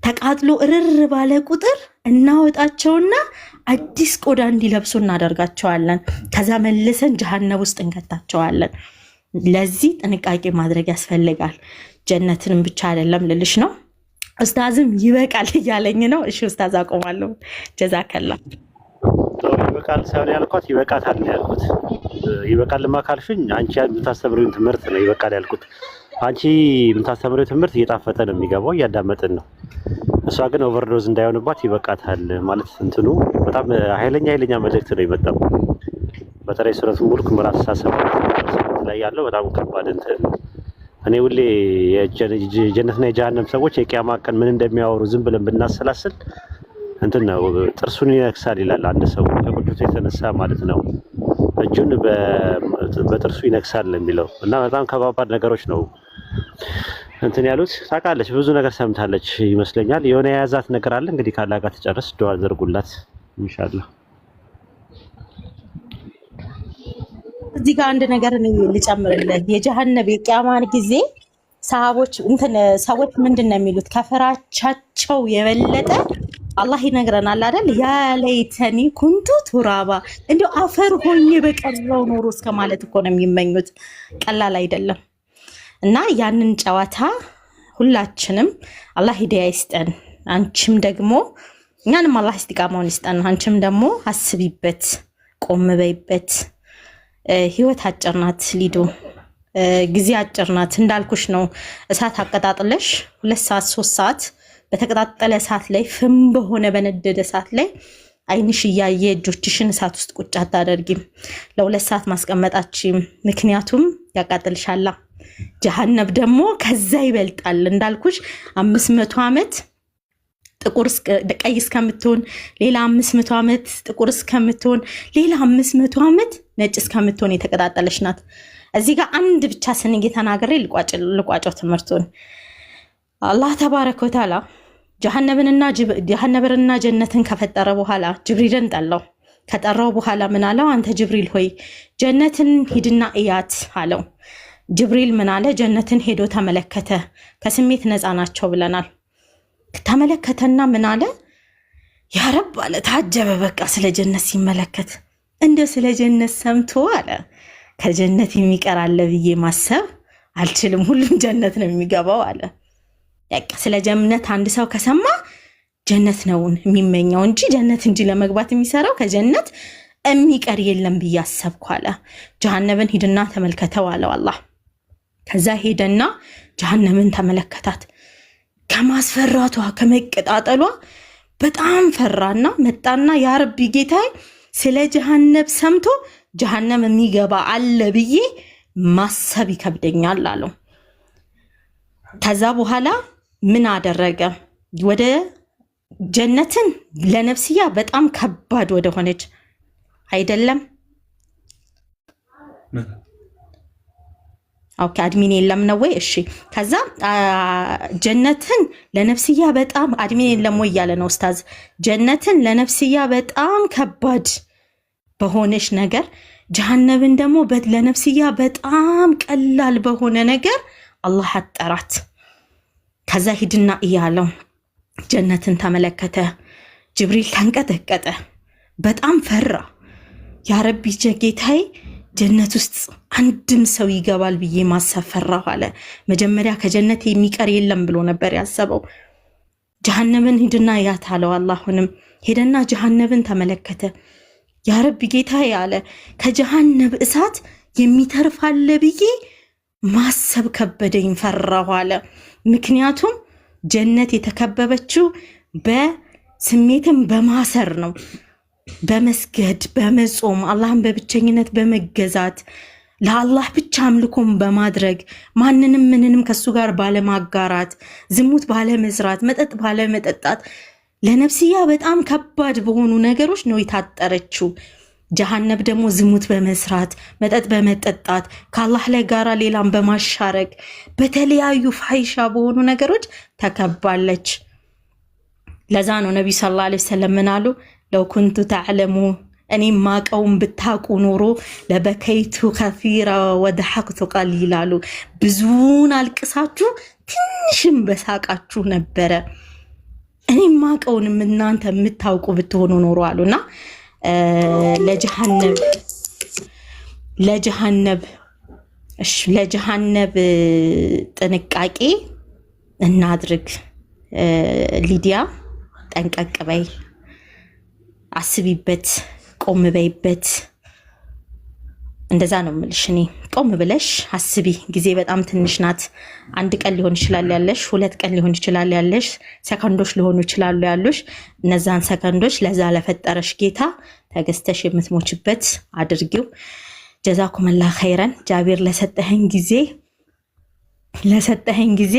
ተቃጥሎ እርር ባለ ቁጥር እናወጣቸውና አዲስ ቆዳ እንዲለብሱ እናደርጋቸዋለን። ከዛ መልሰን ጀሃነብ ውስጥ እንከታቸዋለን። ለዚህ ጥንቃቄ ማድረግ ያስፈልጋል። ጀነትንም ብቻ አይደለም ልልሽ ነው። ኡስታዝም ይበቃል እያለኝ ነው። እሺ ኡስታዝ አቆማለሁ። ጀዛከላ። ይበቃል ሳይሆን ያልኳት ይበቃታል ነው ያልኩት። ይበቃል ማካልሽኝ አንቺ የምታስተምሪውን ትምህርት ነው ይበቃል ያልኩት። አንቺ የምታስተምሪው ትምህርት እየጣፈጠ ነው የሚገባው፣ እያዳመጥን ነው። እሷ ግን ኦቨርዶዝ እንዳይሆንባት ይበቃታል ማለት እንትኑ በጣም ኃይለኛ መልእክት ነው የመጣው። በተለይ ሱረቱል ሙልክ ምዕራፍ 7 ላይ ያለው በጣም ከባድ እንትን። እኔ ሁሌ የጀነትና የጀሃነም ሰዎች የቂያማ ቀን ምን እንደሚያወሩ ዝም ብለን ብናሰላስል እንትን ነው ጥርሱን ይነክሳል ይላል አንድ ሰው ከቁጭቱ የተነሳ ማለት ነው። እጁን በጥርሱ ይነክሳል የሚለው እና በጣም ከባባድ ነገሮች ነው እንትን ያሉት። ታውቃለች ብዙ ነገር ሰምታለች ይመስለኛል። የሆነ የያዛት ነገር አለ እንግዲህ ካላ ጋር ተጨርስ ዱዓ አድርጉላት ኢንሻአላህ። እዚህ ጋር አንድ ነገር ልጨምርልህ። የጀሃነብ የቂያማን ጊዜ ሰሃቦች ሰዎች ምንድነው የሚሉት? ከፍራቻቸው የበለጠ አላህ ይነግረናል አይደል? ያ ለይተኒ ኩንቱ ቱራባ፣ እንዴ አፈር ሆኜ በቀረው ኖሮ እስከ ማለት እኮ ነው የሚመኙት። ቀላል አይደለም። እና ያንን ጨዋታ ሁላችንም አላህ ሂዳያ ይስጠን። አንቺም ደግሞ እኛንም አላህ ኢስቲቃማውን ይስጠን። አንቺም ደግሞ አስቢበት፣ ቆም በይበት። ህይወት አጭር ናት ሊዱ፣ ጊዜ አጭር ናት። እንዳልኩሽ ነው እሳት አቀጣጥለሽ 2 ሰዓት 3 ሰዓት በተቀጣጠለ እሳት ላይ ፍም በሆነ በነደደ እሳት ላይ አይንሽ እያየ እጆችሽን እሳት ውስጥ ቁጭ አታደርጊም። ለ2 ሰዓት ማስቀመጣችም ምክንያቱም ያቃጥልሻላ። ጀሃነብ ደግሞ ከዛ ይበልጣል። እንዳልኩሽ 500 ዓመት ጥቁር ቀይ እስከምትሆን ሌላ 500 ዓመት ጥቁር እስከምትሆን ሌላ 500 ዓመት ነጭ እስከምትሆን የተቀጣጠለች ናት። እዚህ ጋር አንድ ብቻ ስንኝ ተናግሬ ልቋጨው ትምህርቱን። አላህ ተባረከ ወተዓላ ጀሃነብንና ጀነትን ከፈጠረ በኋላ ጅብሪልን ጠራው። ከጠራው በኋላ ምን አለው? አንተ ጅብሪል ሆይ ጀነትን ሂድና እያት አለው። ጅብሪል ምን አለ? ጀነትን ሄዶ ተመለከተ። ከስሜት ነፃ ናቸው ብለናል። ተመለከተና ምን አለ? ያ ረብ አለ። ታጀበ። በቃ ስለ ጀነት ሲመለከት እንደ ስለ ጀነት ሰምቶ አለ ከጀነት የሚቀር አለ ብዬ ማሰብ አልችልም፣ ሁሉም ጀነት ነው የሚገባው አለ። በቃ ስለ ጀነት አንድ ሰው ከሰማ ጀነት ነው የሚመኘው እንጂ ጀነት እንጂ ለመግባት የሚሰራው ከጀነት የሚቀር የለም ብዬ አሰብኩ አለ። ጀሃነምን ሂድና ተመልከተው አለው አላህ። ከዛ ሄደና ጀሃነምን ተመለከታት። ከማስፈራቷ ከመቀጣጠሏ በጣም ፈራና መጣና ያ ረቢ ጌታዬ ስለ ጀሃነም ሰምቶ ጀሃነም የሚገባ አለ ብዬ ማሰብ ይከብደኛል አለው። ከዛ በኋላ ምን አደረገ? ወደ ጀነትን ለነፍስያ በጣም ከባድ ወደ ሆነች አይደለም። ኦኬ አድሚን የለም ነው ወይ? እሺ ከዛ ጀነትን ለነፍስያ በጣም አድሚን የለም ወይ እያለ ነው ኡስታዝ። ጀነትን ለነፍስያ በጣም ከባድ በሆነች ነገር ጀሃነምን ደግሞ ለነፍስያ በጣም ቀላል በሆነ ነገር አላህ አጠራት። ከዛ ሂድና እያለው ጀነትን ተመለከተ። ጅብሪል ተንቀጠቀጠ፣ በጣም ፈራ። ያ ረቢ ጌታዬ ጀነት ውስጥ አንድም ሰው ይገባል ብዬ ማሰብ ፈራሁ አለ። መጀመሪያ ከጀነት የሚቀር የለም ብሎ ነበር ያሰበው። ጀሃነምን ሂድና ያት አለው። አላሁንም ሄደና ጀሃነምን ተመለከተ። ያ ረቢ ጌታዬ አለ ከጀሃነም እሳት የሚተርፍ አለ ብዬ ማሰብ ከበደኝ፣ ፈራሁ አለ። ምክንያቱም ጀነት የተከበበችው በስሜትም በማሰር ነው፣ በመስገድ በመጾም አላህን በብቸኝነት በመገዛት ለአላህ ብቻ አምልኮም በማድረግ ማንንም ምንንም ከሱ ጋር ባለማጋራት፣ ዝሙት ባለመስራት፣ መጠጥ ባለመጠጣት ለነፍስያ በጣም ከባድ በሆኑ ነገሮች ነው የታጠረችው። ጀሃነም ደግሞ ዝሙት በመስራት መጠጥ በመጠጣት ከአላህ ላይ ጋራ ሌላም በማሻረክ በተለያዩ ፋይሻ በሆኑ ነገሮች ተከባለች። ለዛ ነው ነብዩ ሰለላሁ ዐለይሂ ወሰለም ምን አሉ? ለው ኩንቱ ተዕለሙ እኔ ማቀውን ብታቁ ኖሮ ለበከይቱ ከፊራ ወደሐቅቱ ቀሊል አሉ። ብዙን አልቅሳችሁ ትንሽም በሳቃችሁ ነበረ። እኔ ማቀውንም እናንተ የምታውቁ ብትሆኑ ኖሮ አሉና ለጀሃነብ ጥንቃቄ እናድርግ። ሊዲያ ጠንቀቅ በይ፣ አስቢበት፣ ቆም በይበት። እንደዛ ነው የምልሽ። እኔ ቆም ብለሽ አስቢ። ጊዜ በጣም ትንሽ ናት። አንድ ቀን ሊሆን ይችላል ያለሽ፣ 2 ቀን ሊሆን ይችላል ያለሽ፣ ሰከንዶች ሊሆኑ ይችላሉ ያሉሽ። እነዛን ሰከንዶች ለዛ ለፈጠረሽ ጌታ ተገዝተሽ የምትሞችበት አድርጊው። ጀዛኩምላ ኸይረን። ጃቢር ለሰጠኸኝ ጊዜ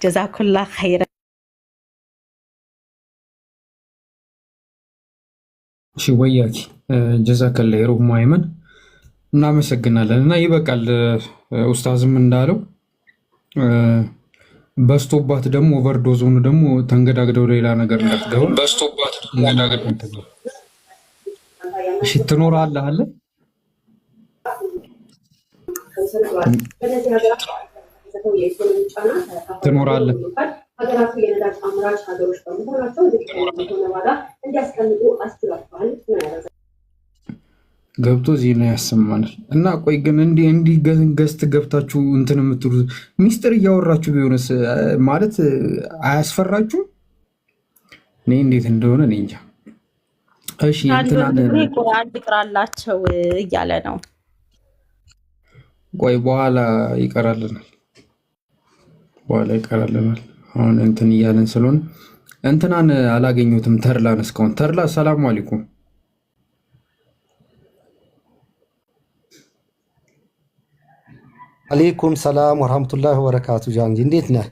ጀዛኩላ ኸይረን። እሺ ወያኪ ጀዛከላ ይሩህ ማይመን እናመሰግናለን። እና ይበቃል። ኡስታዝም እንዳለው በስቶባት ደግሞ ኦቨርዶዝ ሆኑ ደግሞ ተንገዳግደው ሌላ ነገር እንዳትገባ። በስቶባት ተንገዳግደው እሺ ትኖራለህ አለ ትኖራለህ ሀገራቱ የነዳጅ አምራች ሀገሮች በመሆናቸው ዝቅተኛ ዋጋ እንዲያስቀምጡ አስችሏቸዋል። ገብቶ ዜና ያሰማናል። እና ቆይ ግን እንዲህ ገዝት ገብታችሁ እንትን የምትሉት ሚስጥር እያወራችሁ ቢሆንስ ማለት አያስፈራችሁ? እኔ እንዴት እንደሆነ እኔ እንጃ። እሺ ቁርአን ይቅራላቸው እያለ ነው። ቆይ በኋላ ይቀራልናል። አሁን እንትን እያለን ስለሆነ እንትናን አላገኙትም። ተርላን እስካሁን ተርላ ሰላም አለይኩም። አለይኩም ሰላም ወራህመቱላሂ ወበረካቱ። ጃንጂ እንዴት ነህ?